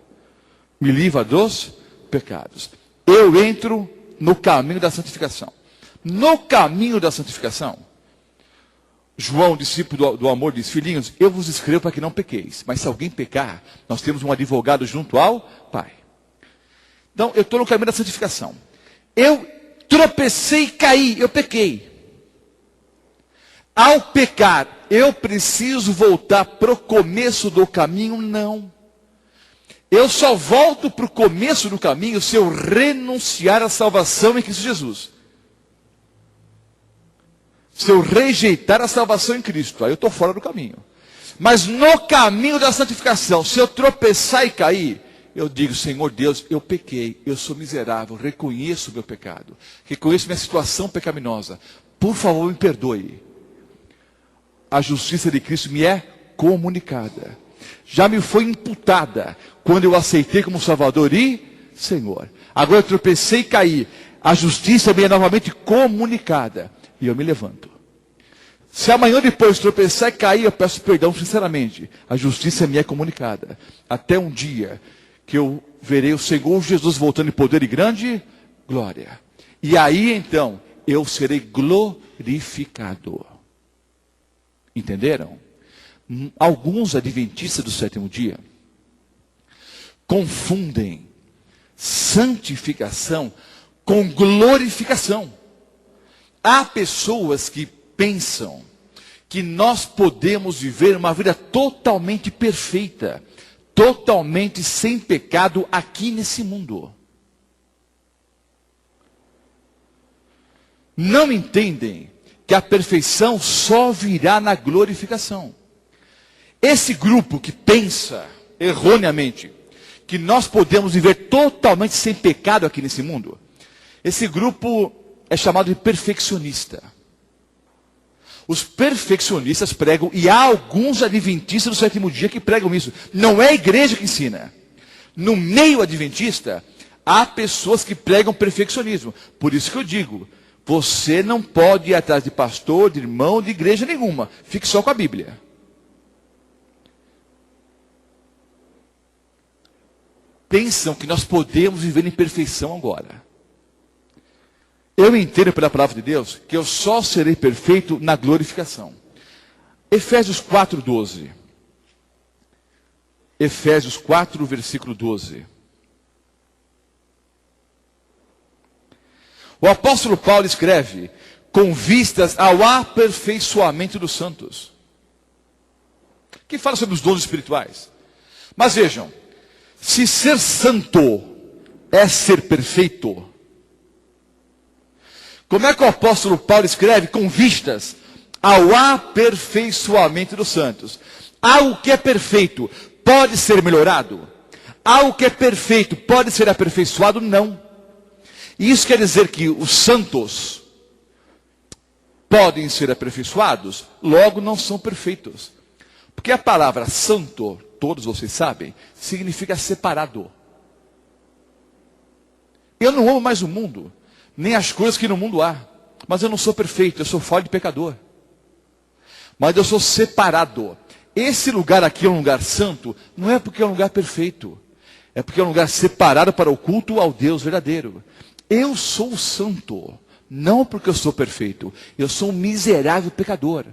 me livra dos pecados. Eu entro no caminho da santificação. No caminho da santificação, João, discípulo do amor, diz: filhinhos, eu vos escrevo para que não pequeis. Mas se alguém pecar, nós temos um advogado junto ao Pai. Então, eu estou no caminho da santificação. Eu tropecei e caí, eu pequei. Ao pecar, eu preciso voltar para o começo do caminho? Não. Eu só volto para o começo do caminho se eu renunciar à salvação em Cristo Jesus. Se eu rejeitar a salvação em Cristo, aí eu estou fora do caminho. Mas no caminho da santificação, se eu tropeçar e cair, eu digo, Senhor Deus, eu pequei, eu sou miserável, reconheço o meu pecado, reconheço minha situação pecaminosa. Por favor, me perdoe. A justiça de Cristo me é comunicada. Já me foi imputada quando eu aceitei como Salvador e Senhor. Agora eu tropecei e caí. A justiça me é novamente comunicada. E eu me levanto. Se amanhã depois tropeçar e cair, eu peço perdão sinceramente. A justiça me é comunicada. Até um dia que eu verei o Senhor Jesus voltando em poder e grande glória. E aí então, eu serei glorificado. Entenderam? Alguns adventistas do sétimo dia confundem santificação com glorificação. Há pessoas que pensam que nós podemos viver uma vida totalmente perfeita, totalmente sem pecado aqui nesse mundo. Não entendem que a perfeição só virá na glorificação. Esse grupo que pensa erroneamente que nós podemos viver totalmente sem pecado aqui nesse mundo, esse grupo é chamado de perfeccionista. Os perfeccionistas pregam, e há alguns adventistas do sétimo dia que pregam isso. Não é a igreja que ensina. No meio adventista, há pessoas que pregam perfeccionismo. Por isso que eu digo, você não pode ir atrás de pastor, de irmão, de igreja nenhuma. Fique só com a Bíblia. Pensam que nós podemos viver em perfeição agora. Eu entendo pela palavra de Deus que eu só serei perfeito na glorificação. Efésios 4:12. Efésios 4, versículo 12. O apóstolo Paulo escreve, com vistas ao aperfeiçoamento dos santos. Que fala sobre os dons espirituais. Mas vejam, se ser santo é ser perfeito, como é que o apóstolo Paulo escreve com vistas ao aperfeiçoamento dos santos? Algo que é perfeito pode ser melhorado? Algo que é perfeito pode ser aperfeiçoado? Não. Isso quer dizer que os santos podem ser aperfeiçoados, logo não são perfeitos. Porque a palavra santo, todos vocês sabem, significa separado. Eu não amo mais o mundo, nem as coisas que no mundo há. Mas eu não sou perfeito, eu sou falho de pecador. Mas eu sou separado. Esse lugar aqui é um lugar santo, não é porque é um lugar perfeito. É porque é um lugar separado para o culto ao Deus verdadeiro. Eu sou santo, não porque eu sou perfeito. Eu sou um miserável pecador.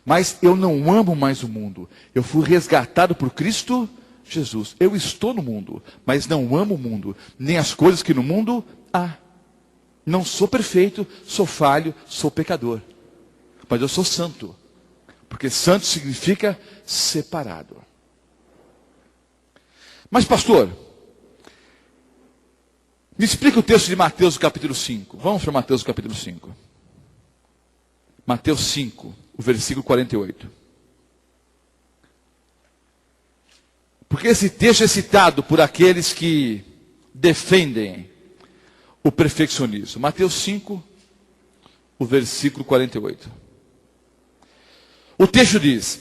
Mas eu não amo mais o mundo. Eu fui resgatado por Cristo Jesus. Eu estou no mundo, mas não amo o mundo, nem as coisas que no mundo há. Não sou perfeito, sou falho, sou pecador. Mas eu sou santo. Porque santo significa separado. Mas pastor, me explica o texto de Mateus capítulo 5. Vamos para Mateus capítulo 5. Mateus 5, o versículo 48. Porque esse texto é citado por aqueles que defendem o perfeccionismo. Mateus 5, o versículo 48. O texto diz: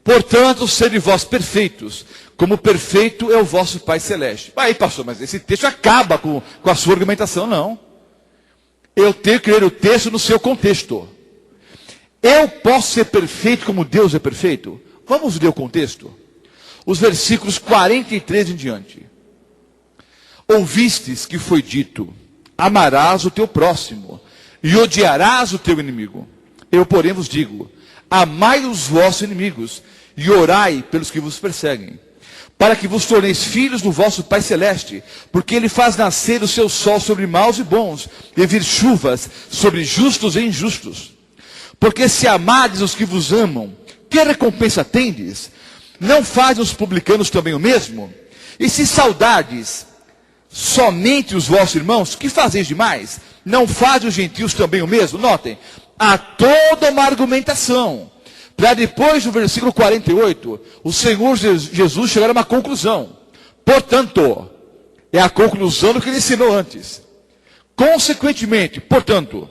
portanto, sede vós perfeitos, como perfeito é o vosso Pai Celeste. Aí, pastor, mas esse texto acaba com a sua argumentação. Não. Eu tenho que ler o texto no seu contexto. Eu posso ser perfeito como Deus é perfeito? Vamos ler o contexto. Os versículos 43 em diante. Ouvistes que foi dito: amarás o teu próximo e odiarás o teu inimigo. Eu, porém, vos digo: amai os vossos inimigos e orai pelos que vos perseguem, para que vos torneis filhos do vosso Pai Celeste, porque Ele faz nascer o seu sol sobre maus e bons, e vir chuvas sobre justos e injustos. Porque se amardes os que vos amam, que recompensa tendes? Não fazem os publicanos também o mesmo? E se saudades somente os vossos irmãos, que fazeis demais? Não fazem os gentios também o mesmo? Notem, há toda uma argumentação, para depois do versículo 48, o Senhor Jesus chegar a uma conclusão. Portanto, é a conclusão do que ele ensinou antes. Consequentemente, portanto,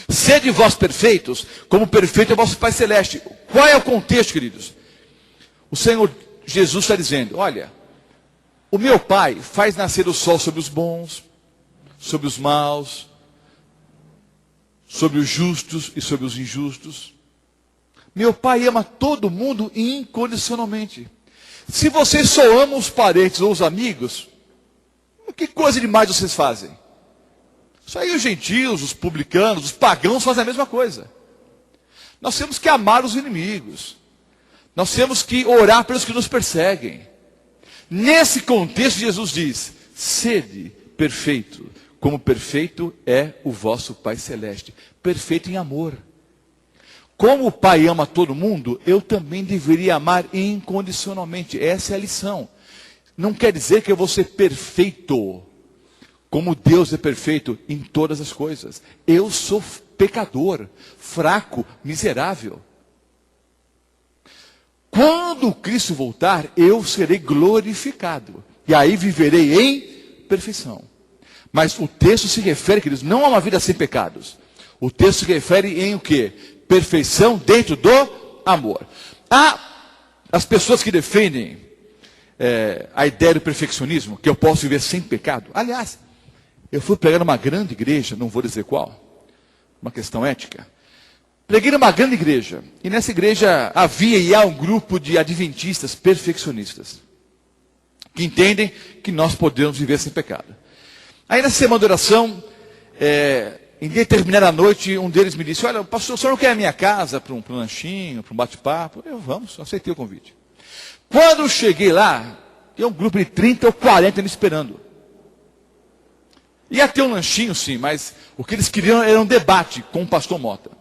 sede vós perfeitos, como perfeito é vosso Pai Celeste. Qual é o contexto, queridos? O Senhor Jesus está dizendo, olha, o meu Pai faz nascer o sol sobre os bons, sobre os maus, sobre os justos e sobre os injustos. Meu Pai ama todo mundo incondicionalmente. Se vocês só amam os parentes ou os amigos, que coisa demais vocês fazem? Isso aí os gentios, os publicanos, os pagãos fazem a mesma coisa. Nós temos que amar os inimigos. Nós temos que orar pelos que nos perseguem. Nesse contexto, Jesus diz, sede perfeito, como perfeito é o vosso Pai Celeste. Perfeito em amor. Como o Pai ama todo mundo, eu também deveria amar incondicionalmente. Essa é a lição. Não quer dizer que eu vou ser perfeito, como Deus é perfeito em todas as coisas. Eu sou pecador, fraco, miserável. Quando Cristo voltar, eu serei glorificado. E aí viverei em perfeição. Mas o texto se refere, queridos, não a uma vida sem pecados. O texto se refere em o quê? Perfeição dentro do amor. Há as pessoas que defendem a ideia do perfeccionismo, que eu posso viver sem pecado. Aliás, eu fui pregar numa grande igreja, não vou dizer qual, uma questão ética. Preguei numa grande igreja, e nessa igreja havia e há um grupo de adventistas perfeccionistas, que entendem que nós podemos viver sem pecado. Aí na semana de oração, em determinada noite, um deles me disse, olha, pastor, o senhor não quer a minha casa para um lanchinho, para um bate-papo? Eu, vamos, aceitei o convite. Quando eu cheguei lá, tinha um grupo de 30 ou 40 me esperando. Ia ter um lanchinho, sim, mas o que eles queriam era um debate com o pastor Mota.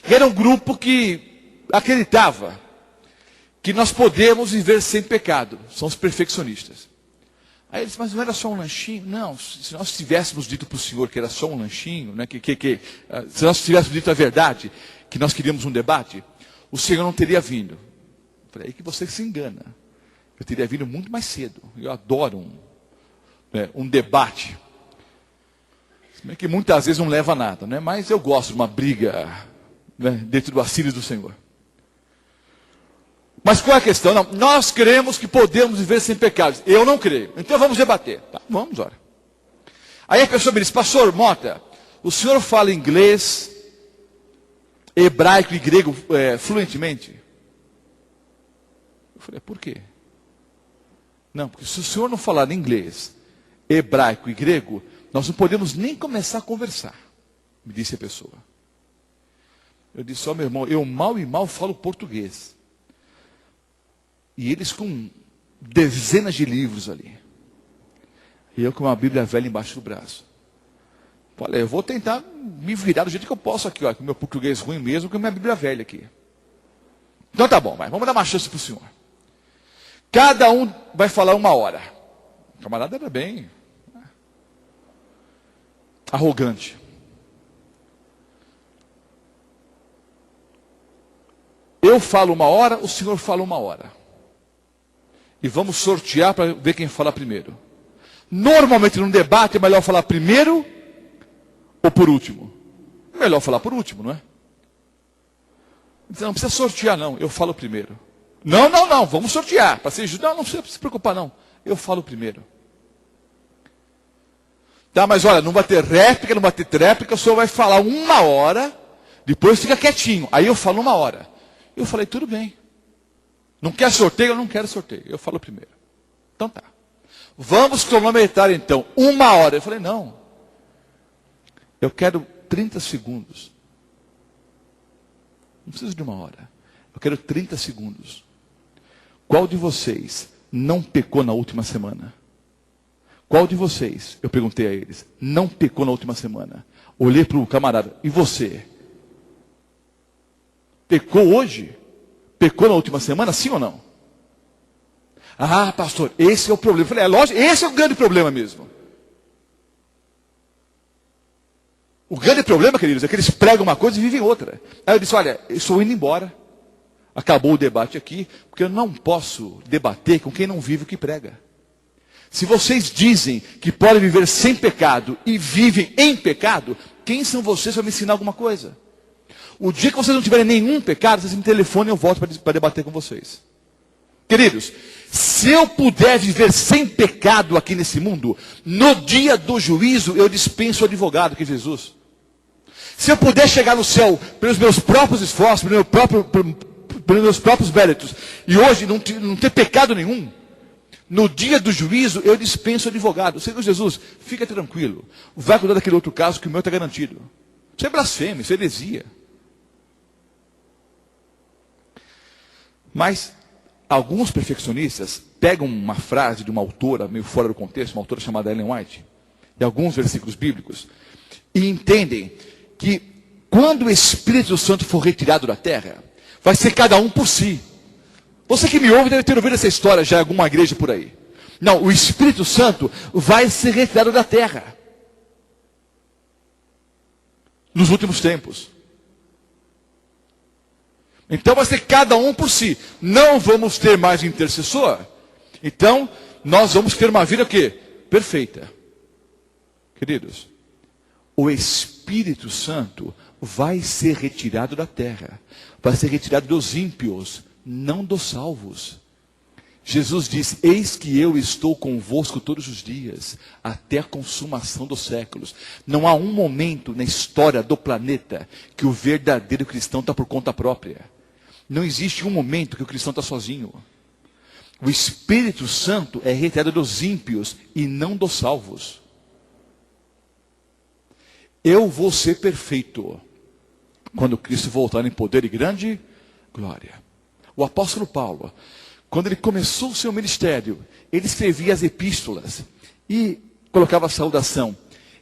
E era um grupo que acreditava que nós podemos viver sem pecado. São os perfeccionistas. Aí eles, mas não era só um lanchinho? Não, se nós tivéssemos dito para o senhor que era só um lanchinho, né, se nós tivéssemos dito a verdade, que nós queríamos um debate, o senhor não teria vindo. Eu falei, aí que você se engana. Eu teria vindo muito mais cedo. Eu adoro um debate. Se bem que muitas vezes não leva a nada, né? Mas eu gosto de uma briga, né, dentro do auxílio do Senhor. Mas qual é a questão? Não, nós cremos que podemos viver sem pecados. Eu não creio. Então vamos debater. Tá, vamos, ora. Aí a pessoa me diz, pastor Mota, o senhor fala inglês, hebraico e grego fluentemente? Eu falei, por quê? Não, porque se o senhor não falar inglês, hebraico e grego, nós não podemos nem começar a conversar, me disse a pessoa. Eu disse, ó meu irmão, eu mal e mal falo português. E eles com dezenas de livros ali. E eu com uma Bíblia velha embaixo do braço. Falei, eu vou tentar me virar do jeito que eu posso aqui, ó, com o meu português ruim mesmo, com a minha Bíblia velha aqui. Então tá bom, mas vamos dar uma chance para o senhor. Cada um vai falar 1 hora. O camarada era bem arrogante. Eu falo 1 hora, o senhor fala 1 hora. E vamos sortear para ver quem fala primeiro. Normalmente num debate é melhor falar primeiro ou por último? É melhor falar por último, não é? Então, não precisa sortear não, eu falo primeiro. Não, vamos sortear. Para ser justo, não precisa se preocupar não. Eu falo primeiro. Tá, mas olha, não vai ter réplica, não vai ter tréplica, o senhor vai falar 1 hora, depois fica quietinho. Aí eu falo 1 hora. Eu falei, tudo bem. Não quer sorteio? Eu não quero sorteio. Eu falo primeiro. Então tá. Vamos cronometrar então 1 hora. Eu falei, não. Eu quero 30 segundos. Não preciso de 1 hora. Eu quero 30 segundos. Qual de vocês não pecou na última semana? Qual de vocês, eu perguntei a eles, não pecou na última semana? Olhei para o camarada, e você? Pecou hoje? Pecou na última semana, sim ou não? Ah, pastor, esse é o problema. Eu falei, é lógico, esse é o grande problema mesmo. O grande problema, queridos, é que eles pregam uma coisa e vivem outra. Aí eu disse, olha, eu estou indo embora. Acabou o debate aqui, porque eu não posso debater com quem não vive o que prega. Se vocês dizem que podem viver sem pecado e vivem em pecado, quem são vocês para me ensinar alguma coisa? O dia que vocês não tiverem nenhum pecado, vocês me telefonem e eu volto para debater com vocês. Queridos, se eu puder viver sem pecado aqui nesse mundo, no dia do juízo eu dispenso o advogado, que é Jesus. Se eu puder chegar no céu pelos meus próprios esforços, pelos meus próprios méritos, e hoje não ter pecado nenhum, no dia do juízo eu dispenso o advogado. Senhor Jesus, fica tranquilo, vai cuidar daquele outro caso que o meu está garantido. Isso é blasfêmia, isso é heresia. Mas alguns perfeccionistas pegam uma frase de uma autora, meio fora do contexto, uma autora chamada Ellen White, e alguns versículos bíblicos, e entendem que quando o Espírito Santo for retirado da terra, vai ser cada um por si. Você que me ouve deve ter ouvido essa história já em alguma igreja por aí. Não, o Espírito Santo vai ser retirado da terra. Nos últimos tempos. Então vai ser cada um por si. Não vamos ter mais intercessor. Então, nós vamos ter uma vida o quê? Perfeita. Queridos, o Espírito Santo vai ser retirado da terra. Vai ser retirado dos ímpios, não dos salvos. Jesus diz, eis que eu estou convosco todos os dias, até a consumação dos séculos. Não há um momento na história do planeta que o verdadeiro cristão está por conta própria. Não existe um momento que o cristão está sozinho. O Espírito Santo é retirado dos ímpios e não dos salvos. Eu vou ser perfeito quando Cristo voltar em poder e grande glória. O apóstolo Paulo, quando ele começou o seu ministério, ele escrevia as epístolas e colocava a saudação.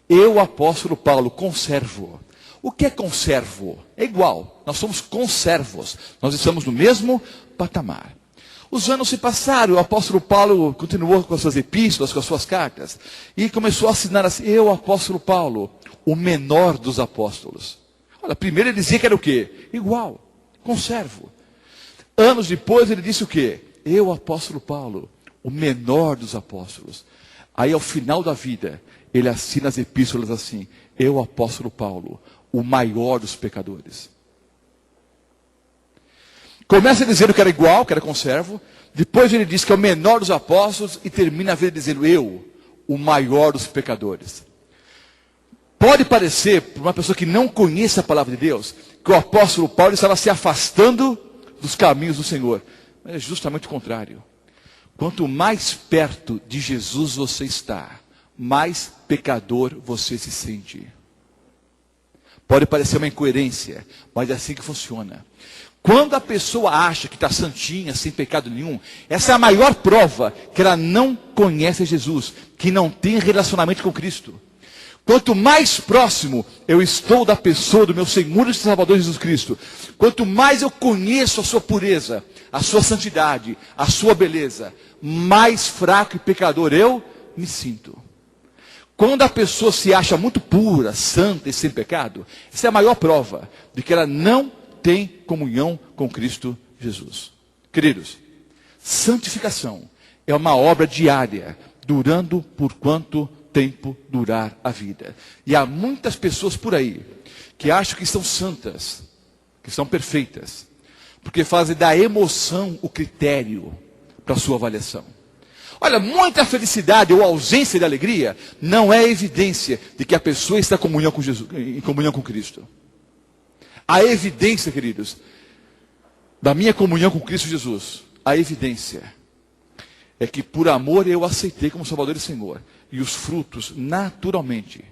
Eu, apóstolo Paulo, conservo. O que é conservo? É igual, nós somos conservos, nós estamos no mesmo patamar. Os anos se passaram, o apóstolo Paulo continuou com as suas epístolas, com as suas cartas, e começou a assinar assim, eu, apóstolo Paulo, o menor dos apóstolos. Olha, primeiro ele dizia que era o quê? Igual, conservo. Anos depois ele disse o quê? Eu, apóstolo Paulo, o menor dos apóstolos. Aí ao final da vida, ele assina as epístolas assim, eu, apóstolo Paulo, o maior dos pecadores. Começa dizendo que era igual, que era conservo. Depois ele diz que é o menor dos apóstolos e termina a vida dizendo eu, o maior dos pecadores. Pode parecer, para uma pessoa que não conhece a palavra de Deus, que o apóstolo Paulo estava se afastando dos caminhos do Senhor. Mas é justamente o contrário. Quanto mais perto de Jesus você está, mais pecador você se sente. Pode parecer uma incoerência, mas é assim que funciona. Quando a pessoa acha que está santinha, sem pecado nenhum, essa é a maior prova que ela não conhece Jesus, que não tem relacionamento com Cristo. Quanto mais próximo eu estou da pessoa do meu Senhor e Salvador Jesus Cristo, quanto mais eu conheço a sua pureza, a sua santidade, a sua beleza, mais fraco e pecador eu me sinto. Quando a pessoa se acha muito pura, santa e sem pecado, essa é a maior prova de que ela não tem comunhão com Cristo Jesus. Queridos, santificação é uma obra diária, durando por quanto tempo durar a vida. E há muitas pessoas por aí que acham que estão santas, que estão perfeitas, porque fazem da emoção o critério para a sua avaliação. Olha, muita felicidade ou ausência de alegria não é evidência de que a pessoa está em comunhão com Jesus, em comunhão com Cristo. A evidência, queridos, da minha comunhão com Cristo Jesus, a evidência é que por amor eu aceitei como Salvador e Senhor. E os frutos, naturalmente,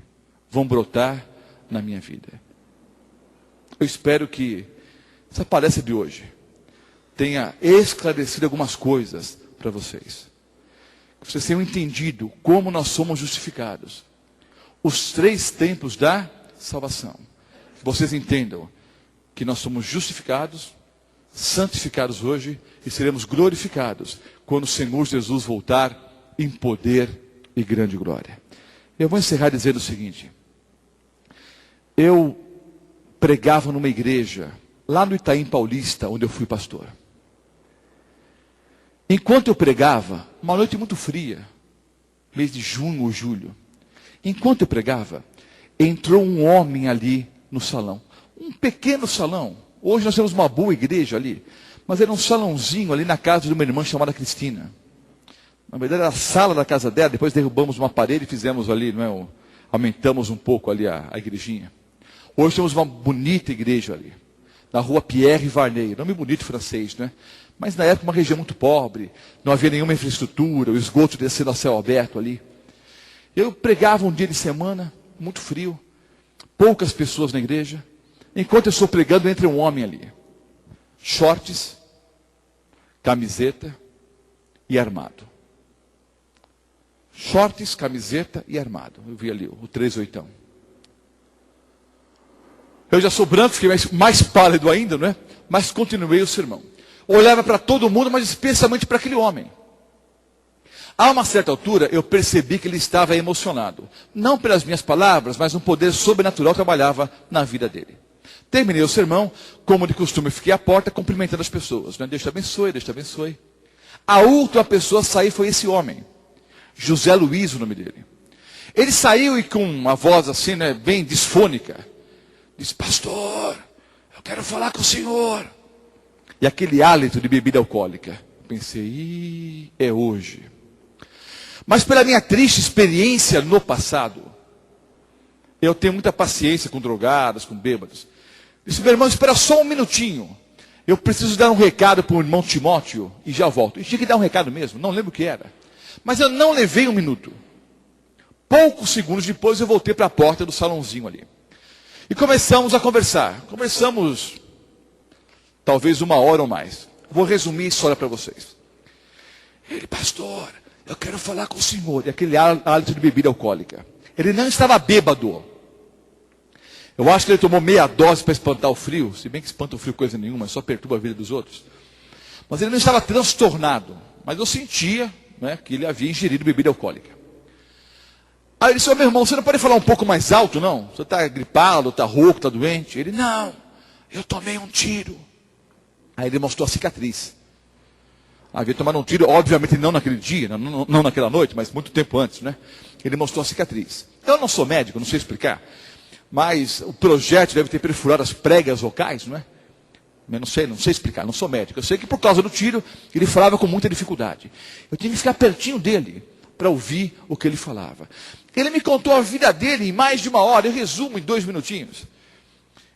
vão brotar na minha vida. Eu espero que essa palestra de hoje tenha esclarecido algumas coisas para vocês. Que vocês tenham entendido como nós somos justificados. Os 3 tempos da salvação. Que vocês entendam que nós somos justificados, santificados hoje e seremos glorificados quando o Senhor Jesus voltar em poder e grande glória. Eu vou encerrar dizendo o seguinte. Eu pregava numa igreja, lá no Itaim Paulista, onde eu fui pastor. Enquanto eu pregava, uma noite muito fria, mês de junho ou julho, enquanto eu pregava, entrou um homem ali no salão. Um pequeno salão. Hoje nós temos uma boa igreja ali, mas era um salãozinho ali na casa de uma irmã chamada Cristina. Na verdade era a sala da casa dela, depois derrubamos uma parede e fizemos ali, não é, aumentamos um pouco ali a igrejinha. Hoje temos uma bonita igreja ali, na rua Pierre Varney, nome bonito francês, né? Mas na época uma região muito pobre, não havia nenhuma infraestrutura, o esgoto descendo a céu aberto ali. Eu pregava um dia de semana, muito frio, poucas pessoas na igreja. Enquanto eu estou pregando, entra um homem ali. Shorts, camiseta e armado. Shorts, camiseta e armado. Eu vi ali o 38. Eu já sou branco, fiquei mais pálido ainda, não é? Mas continuei o sermão. Olhava para todo mundo, mas especialmente para aquele homem. A uma certa altura, eu percebi que ele estava emocionado. Não pelas minhas palavras, mas um poder sobrenatural trabalhava na vida dele. Terminei o sermão, como de costume, fiquei à porta cumprimentando as pessoas. Né? Deus te abençoe, Deus te abençoe. A última pessoa a sair foi esse homem. José Luiz, o nome dele. Ele saiu e com uma voz assim, né, bem disfônica, disse, pastor, eu quero falar com o senhor. E aquele hálito de bebida alcoólica. Pensei, é hoje. Mas pela minha triste experiência no passado, eu tenho muita paciência com drogados, com bêbados. Disse, meu irmão, espera só um minutinho. Eu preciso dar um recado para o irmão Timóteo e já volto. E tinha que dar um recado mesmo, não lembro o que era. Mas eu não levei um minuto. Poucos segundos depois eu voltei para a porta do salãozinho ali. E começamos a conversar. Conversamos talvez 1 hora ou mais. Vou resumir a história para vocês. Ele, pastor, eu quero falar com o senhor. E aquele hálito de bebida alcoólica. Ele não estava bêbado. Eu acho que ele tomou meia dose para espantar o frio. Se bem que espanta o frio coisa nenhuma, só perturba a vida dos outros. Mas ele não estava transtornado. Mas eu sentia, né, que ele havia ingerido bebida alcoólica. Aí ele disse, meu irmão, você não pode falar um pouco mais alto, não? Você está gripado, está rouco, está doente? Ele, não, eu tomei um tiro. Aí ele mostrou a cicatriz. Havia tomado um tiro, obviamente não naquele dia, não naquela noite, mas muito tempo antes, né? Ele mostrou a cicatriz. Eu não sou médico, não sei explicar. Mas o projétil deve ter perfurado as pregas vocais, não é? Eu não sei explicar, não sou médico. Eu sei que por causa do tiro, ele falava com muita dificuldade. Eu tinha que ficar pertinho dele para ouvir o que ele falava. Ele me contou a vida dele em mais de 1 hora, eu resumo em 2 minutinhos.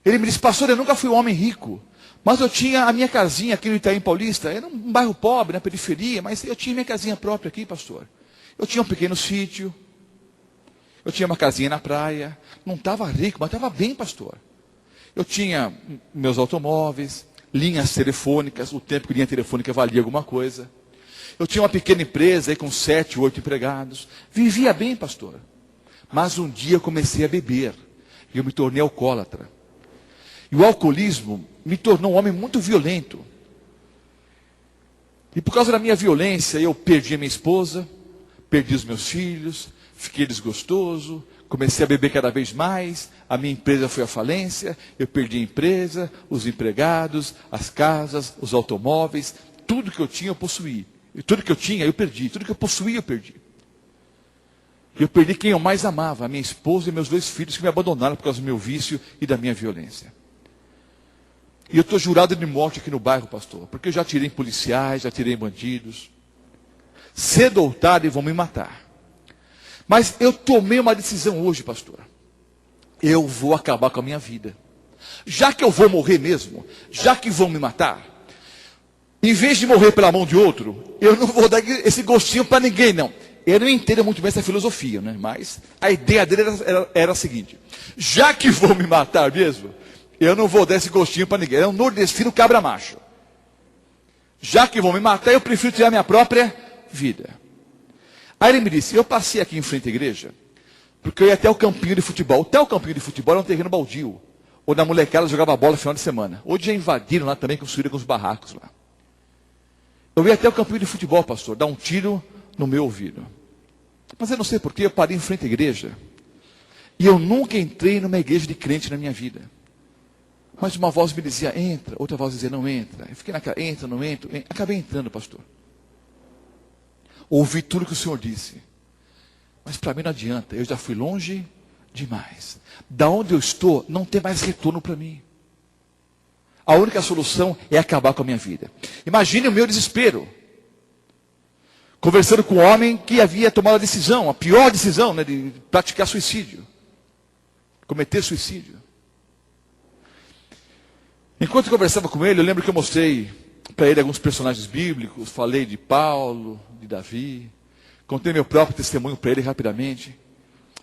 Ele me disse, pastor, eu nunca fui um homem rico, mas eu tinha a minha casinha aqui no Itaim Paulista, era um bairro pobre, na periferia, mas eu tinha minha casinha própria aqui, pastor. Eu tinha um pequeno sítio, eu tinha uma casinha na praia, não estava rico, mas estava bem, pastor. Eu tinha meus automóveis, linhas telefônicas, o tempo que linha telefônica valia alguma coisa. Eu tinha uma pequena empresa aí com 7, 8 empregados. Vivia bem, pastor. Mas um dia eu comecei a beber. E eu me tornei alcoólatra. E o alcoolismo me tornou um homem muito violento. E por causa da minha violência, eu perdi a minha esposa, perdi os meus filhos, fiquei desgostoso, comecei a beber cada vez mais, a minha empresa foi à falência, eu perdi a empresa, os empregados, as casas, os automóveis, tudo que eu tinha eu possuí. E tudo que eu tinha eu perdi, tudo que eu possuía eu perdi. Eu perdi quem eu mais amava, a minha esposa e meus 2 filhos que me abandonaram por causa do meu vício e da minha violência. E eu estou jurado de morte aqui no bairro, pastor, porque eu já tirei policiais, já tirei bandidos. Cedo ou tarde vão me matar. Mas eu tomei uma decisão hoje, pastor. Eu vou acabar com a minha vida. Já que eu vou morrer mesmo, já que vão me matar, em vez de morrer pela mão de outro, eu não vou dar esse gostinho para ninguém, não. Eu não entendo muito bem essa filosofia, né? Mas a ideia dele era a seguinte: já que vão me matar mesmo, eu não vou dar esse gostinho para ninguém. É um nordestino cabra macho. Já que vão me matar, eu prefiro tirar minha própria vida. Aí ele me disse, eu passei aqui em frente à igreja, porque eu ia até o campinho de futebol. Até o campinho de futebol é um terreno baldio. ou na molecada jogava bola no final de semana. Hoje já invadiram lá também, construíram alguns barracos lá. Eu ia até o campinho de futebol, pastor, dar um tiro no meu ouvido. Mas eu não sei porquê, eu parei em frente à igreja. E eu nunca entrei numa igreja de crente na minha vida. Mas uma voz me dizia, entra. Outra voz dizia, não entra. Eu fiquei naquela, entra, não entra. Acabei entrando, pastor. Ouvi tudo que o Senhor disse. Mas para mim não adianta, eu já fui longe demais. Da onde eu estou, não tem mais retorno para mim. A única solução é acabar com a minha vida. Imagine o meu desespero. Conversando com um homem que havia tomado a decisão, a pior decisão, né, de praticar suicídio. Cometer suicídio. Enquanto eu conversava com ele, eu lembro que eu mostrei para ele alguns personagens bíblicos, falei de Paulo, de Davi, contei meu próprio testemunho para ele rapidamente.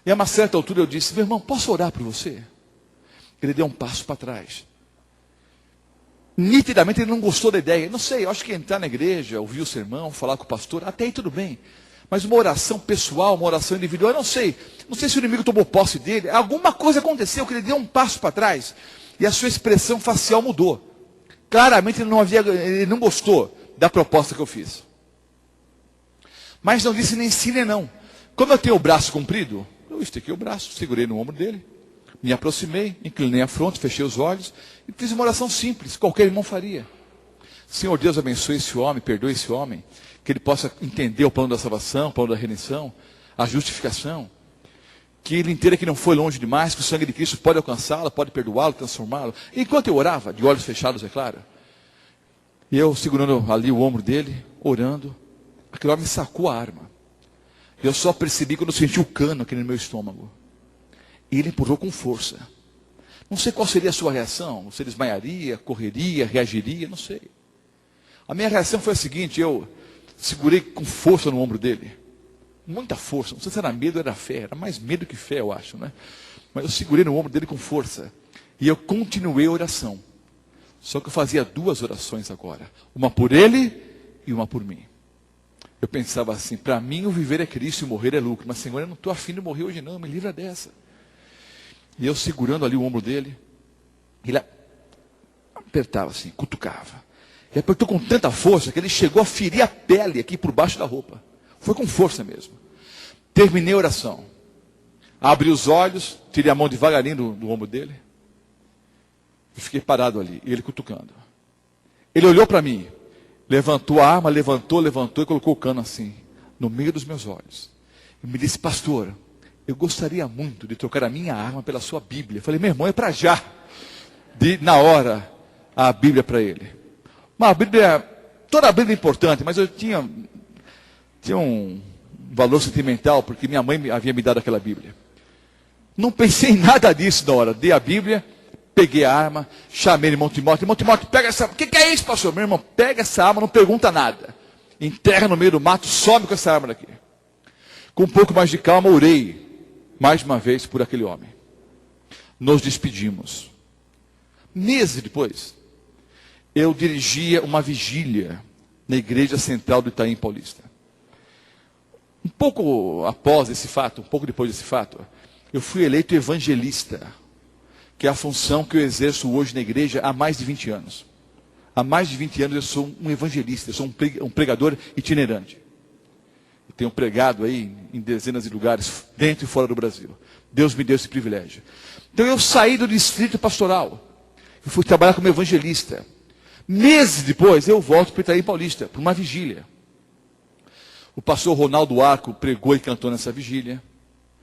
E a uma certa altura eu disse, meu irmão, posso orar por você? Ele deu um passo para trás. Nitidamente ele não gostou da ideia. Não sei, eu acho que entrar na igreja, ouvir o sermão, falar com o pastor, até aí tudo bem. Mas uma oração pessoal, uma oração individual, eu não sei. Não sei se o inimigo tomou posse dele. Alguma coisa aconteceu que ele deu um passo para trás. E a sua expressão facial mudou. Claramente ele não gostou da proposta que eu fiz. Mas não disse nem sim nem não. Como eu tenho o braço comprido, eu estiquei o braço, segurei no ombro dele. Me aproximei, inclinei a fronte, fechei os olhos e fiz uma oração simples, qualquer irmão faria. Senhor Deus, abençoe esse homem, perdoe esse homem, que ele possa entender o plano da salvação, o plano da redenção, a justificação, que ele entenda que não foi longe demais, que o sangue de Cristo pode alcançá-lo, pode perdoá-lo, transformá-lo. Enquanto eu orava, de olhos fechados, é claro, e eu segurando ali o ombro dele, orando, aquele homem sacou a arma. Eu só percebi quando eu senti o cano aqui no meu estômago. E ele empurrou com força. Não sei qual seria a sua reação. Você desmaiaria, correria, reagiria, não sei. A minha reação foi a seguinte, eu segurei com força no ombro dele. Muita força. Não sei se era medo ou era fé. Era mais medo que fé, eu acho, né? Mas eu segurei no ombro dele com força. E eu continuei a oração. Só que eu fazia duas orações agora. Uma por ele e uma por mim. Eu pensava assim, para mim o viver é Cristo e o morrer é lucro. Mas Senhor, eu não estou afim de morrer hoje não, me livra dessa. E eu segurando ali o ombro dele, ele apertava assim, cutucava. E apertou com tanta força que ele chegou a ferir a pele aqui por baixo da roupa. Foi com força mesmo. Terminei a oração. Abri os olhos, tirei a mão devagarinho do ombro dele. E fiquei parado ali, e ele cutucando. Ele olhou para mim, levantou a arma, levantou e colocou o cano assim, no meio dos meus olhos. E me disse, pastor, eu gostaria muito de trocar a minha arma pela sua Bíblia. Eu falei, meu irmão, é para já. Na hora, a Bíblia para ele. Uma Bíblia, toda a Bíblia é importante, mas eu tinha um valor sentimental, porque minha mãe havia me dado aquela Bíblia. Não pensei em nada disso na hora. Dei a Bíblia, peguei a arma, chamei irmão Timóteo. Irmão Timóteo, pega essa arma. O que é isso, pastor? Meu irmão, pega essa arma, não pergunta nada. Enterra no meio do mato, some com essa arma daqui. Com um pouco mais de calma, orei mais uma vez por aquele homem. Nos despedimos. Meses depois, eu dirigia uma vigília na igreja central do Itaim Paulista. Um pouco após esse fato, um pouco depois desse fato, eu fui eleito evangelista, que é a função que eu exerço hoje na igreja há mais de 20 anos. Há mais de 20 anos eu sou um evangelista, eu sou um pregador itinerante. Tenho pregado aí em dezenas de lugares, dentro e fora do Brasil. Deus me deu esse privilégio. Então eu saí do distrito pastoral. Eu fui trabalhar como evangelista. Meses depois, eu volto para Itaim Paulista, para uma vigília. O pastor Ronaldo Arco pregou e cantou nessa vigília.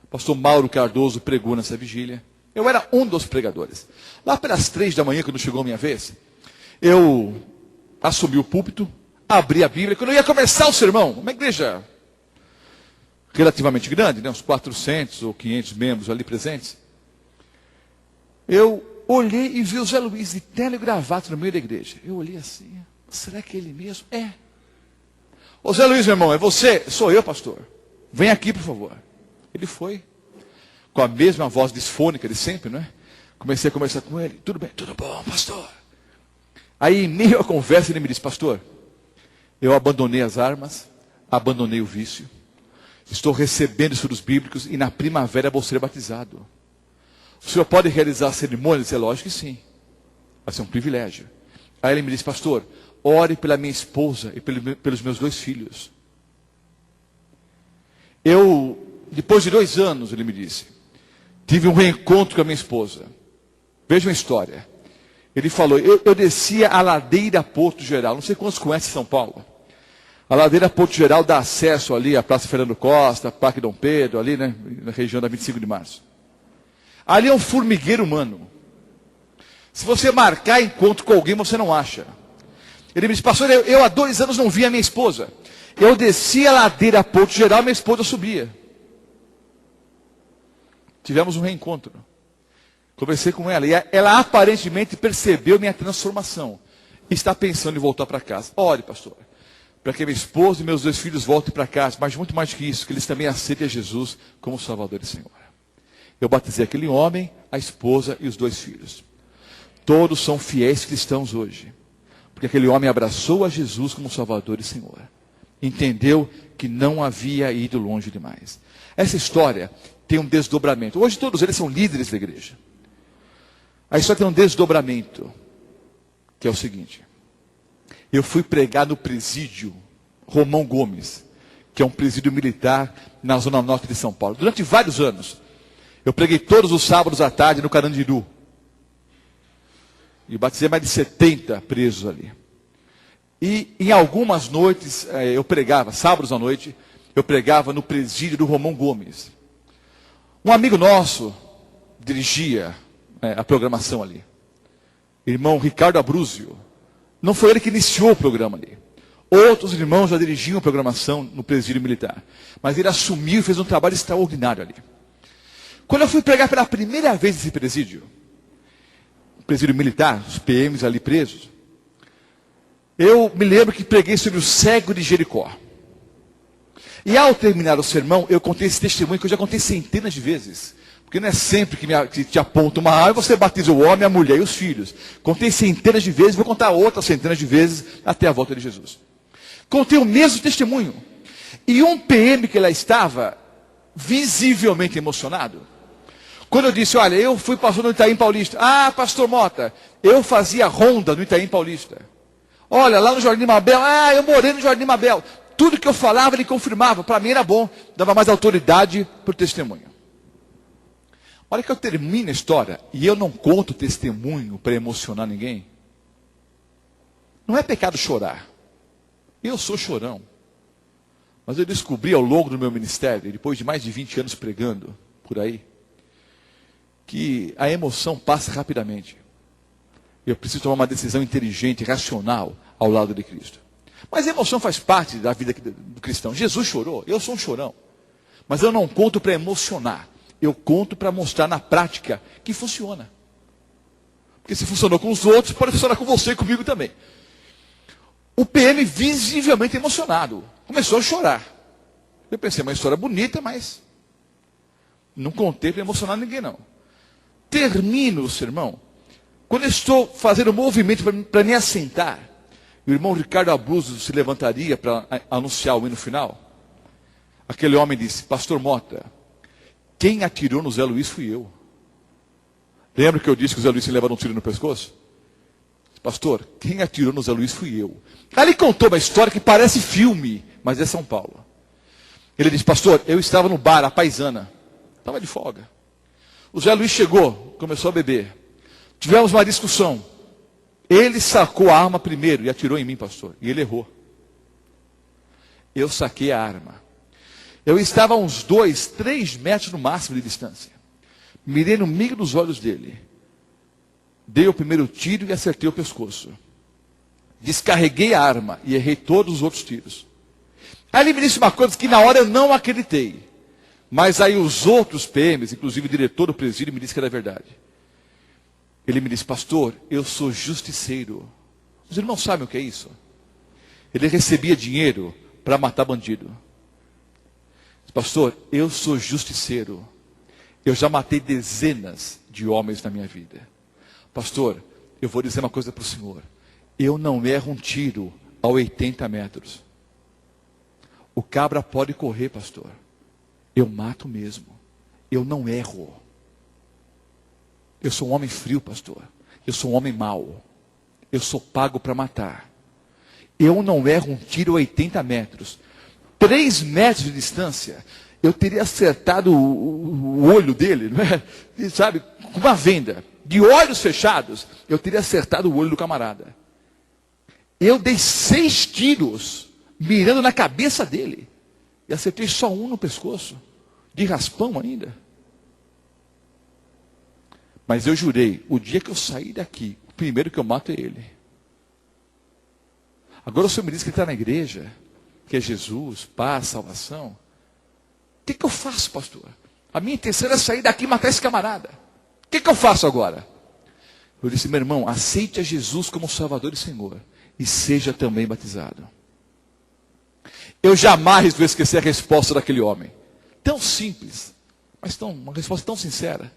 O pastor Mauro Cardoso pregou nessa vigília. Eu era um dos pregadores. Lá pelas 3 da manhã, quando chegou a minha vez, eu assumi o púlpito, abri a Bíblia. Quando eu ia começar o sermão, uma igreja relativamente grande, né, uns 400 ou 500 membros ali presentes, eu olhei e vi o Zé Luiz de terno e gravata no meio da igreja. Eu olhei assim, será que é ele mesmo? É. Ô Zé Luiz, meu irmão, é você? Sou eu, pastor. Vem aqui, por favor. Ele foi, com a mesma voz disfônica de sempre, não é? Comecei a conversar com ele. Tudo bem? Tudo bom, pastor? Aí, em meio à conversa, ele me disse, pastor, eu abandonei as armas, abandonei o vício, estou recebendo estudos bíblicos e na primavera vou ser batizado. o senhor pode realizar a cerimônia? Eu disse, lógico que sim. Vai ser um privilégio. Aí ele me disse, pastor, ore pela minha esposa e pelos meus 2 filhos. Depois de 2 anos, ele me disse, tive um reencontro com a minha esposa. Veja uma história. Ele falou, eu descia a ladeira Porto Geral, não sei quantos conhecem São Paulo. A ladeira Porto Geral dá acesso ali à Praça Fernando Costa, Parque Dom Pedro, ali, né, na região da 25 de março. Ali é um formigueiro humano. Se você marcar encontro com alguém, você não acha. Ele me disse, pastor, eu há 2 anos não vi a minha esposa. Eu descia a ladeira Porto Geral, minha esposa subia. Tivemos um reencontro. Conversei com ela. E ela aparentemente percebeu minha transformação. E está pensando em voltar para casa. Ore, pastor, para que minha esposa e meus 2 filhos voltem para casa. Mas muito mais do que isso, que eles também aceitem a Jesus como Salvador e Senhor. Eu batizei aquele homem, a esposa e os 2 filhos. Todos são fiéis cristãos hoje. Porque aquele homem abraçou a Jesus como Salvador e Senhor. Entendeu que não havia ido longe demais. Essa história tem um desdobramento. Hoje todos eles são líderes da igreja. A história tem um desdobramento, que é o seguinte. Eu fui pregar no presídio Romão Gomes, que é um presídio militar na zona norte de São Paulo. Durante vários anos, eu preguei todos os sábados à tarde no Carandiru. E batizei mais de 70 presos ali. E em algumas noites eu pregava, sábados à noite, eu pregava no presídio do Romão Gomes. Um amigo nosso dirigia a programação ali. Irmão Ricardo Abruzio. Não foi ele que iniciou o programa ali. Outros irmãos já dirigiam a programação no presídio militar. Mas ele assumiu e fez um trabalho extraordinário ali. Quando eu fui pregar pela primeira vez nesse presídio militar, os PMs ali presos, eu me lembro que preguei sobre o cego de Jericó. E ao terminar o sermão, eu contei esse testemunho que eu já contei centenas de vezes. Porque não é sempre que te aponta uma arma e você batiza o homem, a mulher e os filhos. Contei centenas de vezes, vou contar outras centenas de vezes até a volta de Jesus. Contei o mesmo testemunho. E um PM que lá estava, visivelmente emocionado, quando eu disse, olha, eu fui pastor no Itaim Paulista. Ah, pastor Mota, eu fazia ronda no Itaim Paulista. Olha, lá no Jardim Mabel, eu morei no Jardim Mabel. Tudo que eu falava, ele confirmava. Para mim era bom, dava mais autoridade para o testemunho. A hora que eu termino a história, e eu não conto testemunho para emocionar ninguém, não é pecado chorar. Eu sou chorão. Mas eu descobri ao longo do meu ministério, depois de mais de 20 anos pregando por aí, que a emoção passa rapidamente. Eu preciso tomar uma decisão inteligente, racional, ao lado de Cristo. Mas a emoção faz parte da vida do cristão. Jesus chorou, eu sou um chorão. Mas eu não conto para emocionar. Eu conto para mostrar na prática que funciona. Porque se funcionou com os outros, pode funcionar com você e comigo também. O PM visivelmente emocionado. Começou a chorar. Eu pensei, uma história bonita, mas não contei para emocionar ninguém não. Termino o sermão. Quando eu estou fazendo um movimento para me assentar, o irmão Ricardo Abruzio se levantaria para anunciar o hino final. Aquele homem disse, pastor Mota, quem atirou no Zé Luiz fui eu. Lembra que eu disse que o Zé Luiz se levava um tiro no pescoço? Pastor, quem atirou no Zé Luiz fui eu. Aí ele contou uma história que parece filme, mas é São Paulo. Ele disse, pastor, eu estava no bar, a Paisana. Estava de folga. O Zé Luiz chegou, começou a beber. Tivemos uma discussão. Ele sacou a arma primeiro e atirou em mim, pastor. E ele errou. Eu saquei a arma. Eu estava a uns 2, 3 metros no máximo de distância. Mirei no meio dos olhos dele. Dei o primeiro tiro e acertei o pescoço. Descarreguei a arma e errei todos os outros tiros. Aí ele me disse uma coisa que na hora eu não acreditei. Mas aí os outros PMs, inclusive o diretor do presídio, me disse que era verdade. Ele me disse, pastor, eu sou justiceiro. Os irmãos sabem o que é isso? Ele recebia dinheiro para matar bandido. Pastor, eu sou justiceiro. Eu já matei dezenas de homens na minha vida. Pastor, eu vou dizer uma coisa para o senhor. Eu não erro um tiro a 80 metros. O cabra pode correr, pastor. Eu mato mesmo. Eu não erro. Eu sou um homem frio, pastor. Eu sou um homem mau. Eu sou pago para matar. Eu não erro um tiro a 80 metros. 3 metros de distância, eu teria acertado o olho dele, não é? E, sabe, com uma venda. De olhos fechados, eu teria acertado o olho do camarada. Eu dei 6 tiros, mirando na cabeça dele. E acertei só um no pescoço. De raspão ainda. Mas eu jurei, o dia que eu sair daqui, o primeiro que eu mato é ele. Agora o Senhor me diz que ele está na igreja, que é Jesus, paz, salvação. O que eu faço, pastor? A minha intenção era sair daqui e matar esse camarada. O que eu faço agora? Eu disse, meu irmão, aceite a Jesus como Salvador e Senhor. E seja também batizado. Eu jamais vou esquecer a resposta daquele homem. Tão simples, mas uma resposta tão sincera.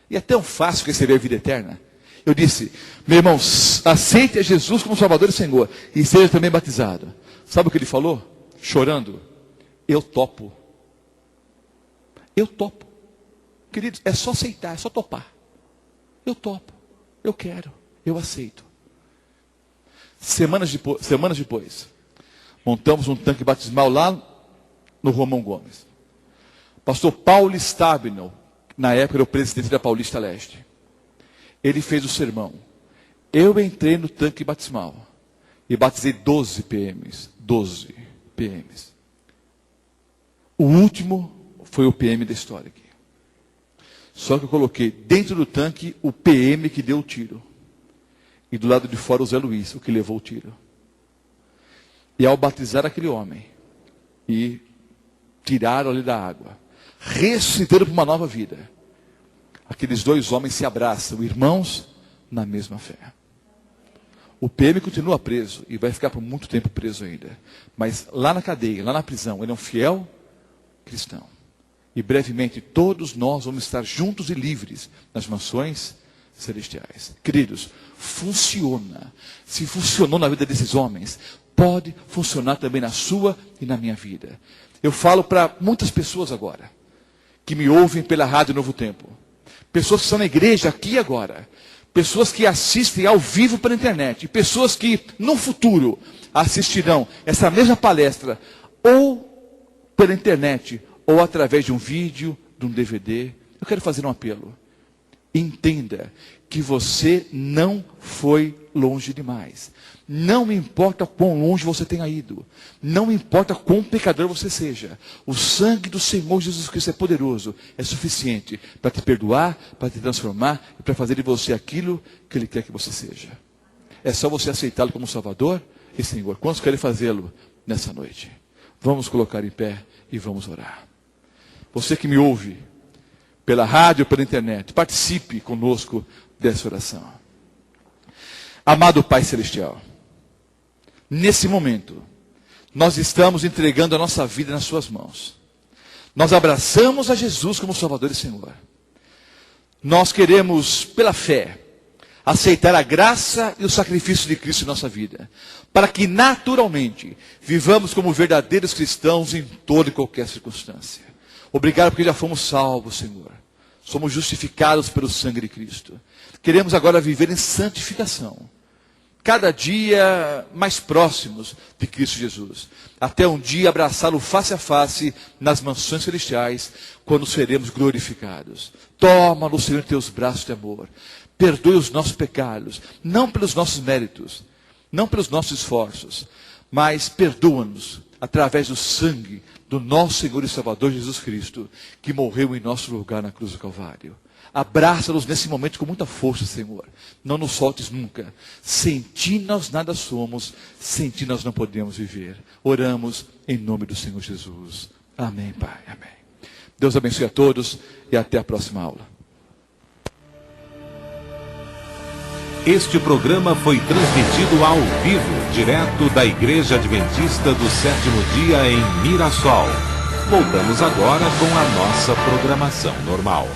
E é tão fácil receber a vida eterna. Eu disse, meu irmão, aceite a Jesus como Salvador e Senhor. E seja também batizado. Sabe o que ele falou? Chorando. Eu topo. Eu topo. Queridos, é só aceitar, é só topar. Eu topo. Eu quero. Eu aceito. Semanas depois, montamos um tanque batismal lá no Romão Gomes. Pastor Paulo Stabenow, na época era o presidente da Paulista Leste. Ele fez o sermão. Eu entrei no tanque batismal e batizei 12 PMs. 12 PMs. O último foi o PM da história aqui. Só que eu coloquei dentro do tanque o PM que deu o tiro. E do lado de fora o Zé Luiz, o que levou o tiro. E ao batizar aquele homem, e tiraram ele da água, ressuscitaram para uma nova vida, aqueles 2 homens se abraçam, irmãos, na mesma fé. O PM continua preso, e vai ficar por muito tempo preso ainda. Mas lá na cadeia, lá na prisão, ele é um fiel cristão. E brevemente todos nós vamos estar juntos e livres nas mansões celestiais. Queridos, funciona. Se funcionou na vida desses homens, pode funcionar também na sua e na minha vida. Eu falo para muitas pessoas agora, que me ouvem pela Rádio Novo Tempo. Pessoas que estão na igreja aqui agora. Pessoas que assistem ao vivo pela internet. E pessoas que no futuro assistirão essa mesma palestra ou pela internet ou através de um vídeo, de um DVD. Eu quero fazer um apelo. Entenda que você não foi longe demais. Não importa quão longe você tenha ido. Não importa quão pecador você seja. O sangue do Senhor Jesus Cristo é poderoso. É suficiente para te perdoar, para te transformar e para fazer de você aquilo que Ele quer que você seja. É só você aceitá-lo como Salvador e Senhor. Quantos querem fazê-lo nessa noite? Vamos colocar em pé e vamos orar. Você que me ouve pela rádio, pela internet, participe conosco dessa oração. Amado Pai Celestial, nesse momento, nós estamos entregando a nossa vida nas suas mãos. Nós abraçamos a Jesus como Salvador e Senhor. Nós queremos, pela fé, aceitar a graça e o sacrifício de Cristo em nossa vida, para que naturalmente vivamos como verdadeiros cristãos em toda e qualquer circunstância. Obrigado porque já fomos salvos, Senhor. Somos justificados pelo sangue de Cristo. Queremos agora viver em santificação. Cada dia mais próximos de Cristo Jesus. Até um dia abraçá-lo face a face nas mansões celestiais, quando seremos glorificados. Toma-nos, Senhor, em teus braços de amor. Perdoe os nossos pecados, não pelos nossos méritos, não pelos nossos esforços, mas perdoa-nos através do sangue do nosso Senhor e Salvador Jesus Cristo, que morreu em nosso lugar na cruz do Calvário. Abraça-nos nesse momento com muita força, Senhor. Não nos soltes nunca. Sem ti nós nada somos, sem ti nós não podemos viver. Oramos em nome do Senhor Jesus. Amém, Pai. Amém. Deus abençoe a todos e até a próxima aula. Este programa foi transmitido ao vivo, direto da Igreja Adventista do Sétimo Dia em Mirassol. Voltamos agora com a nossa programação normal.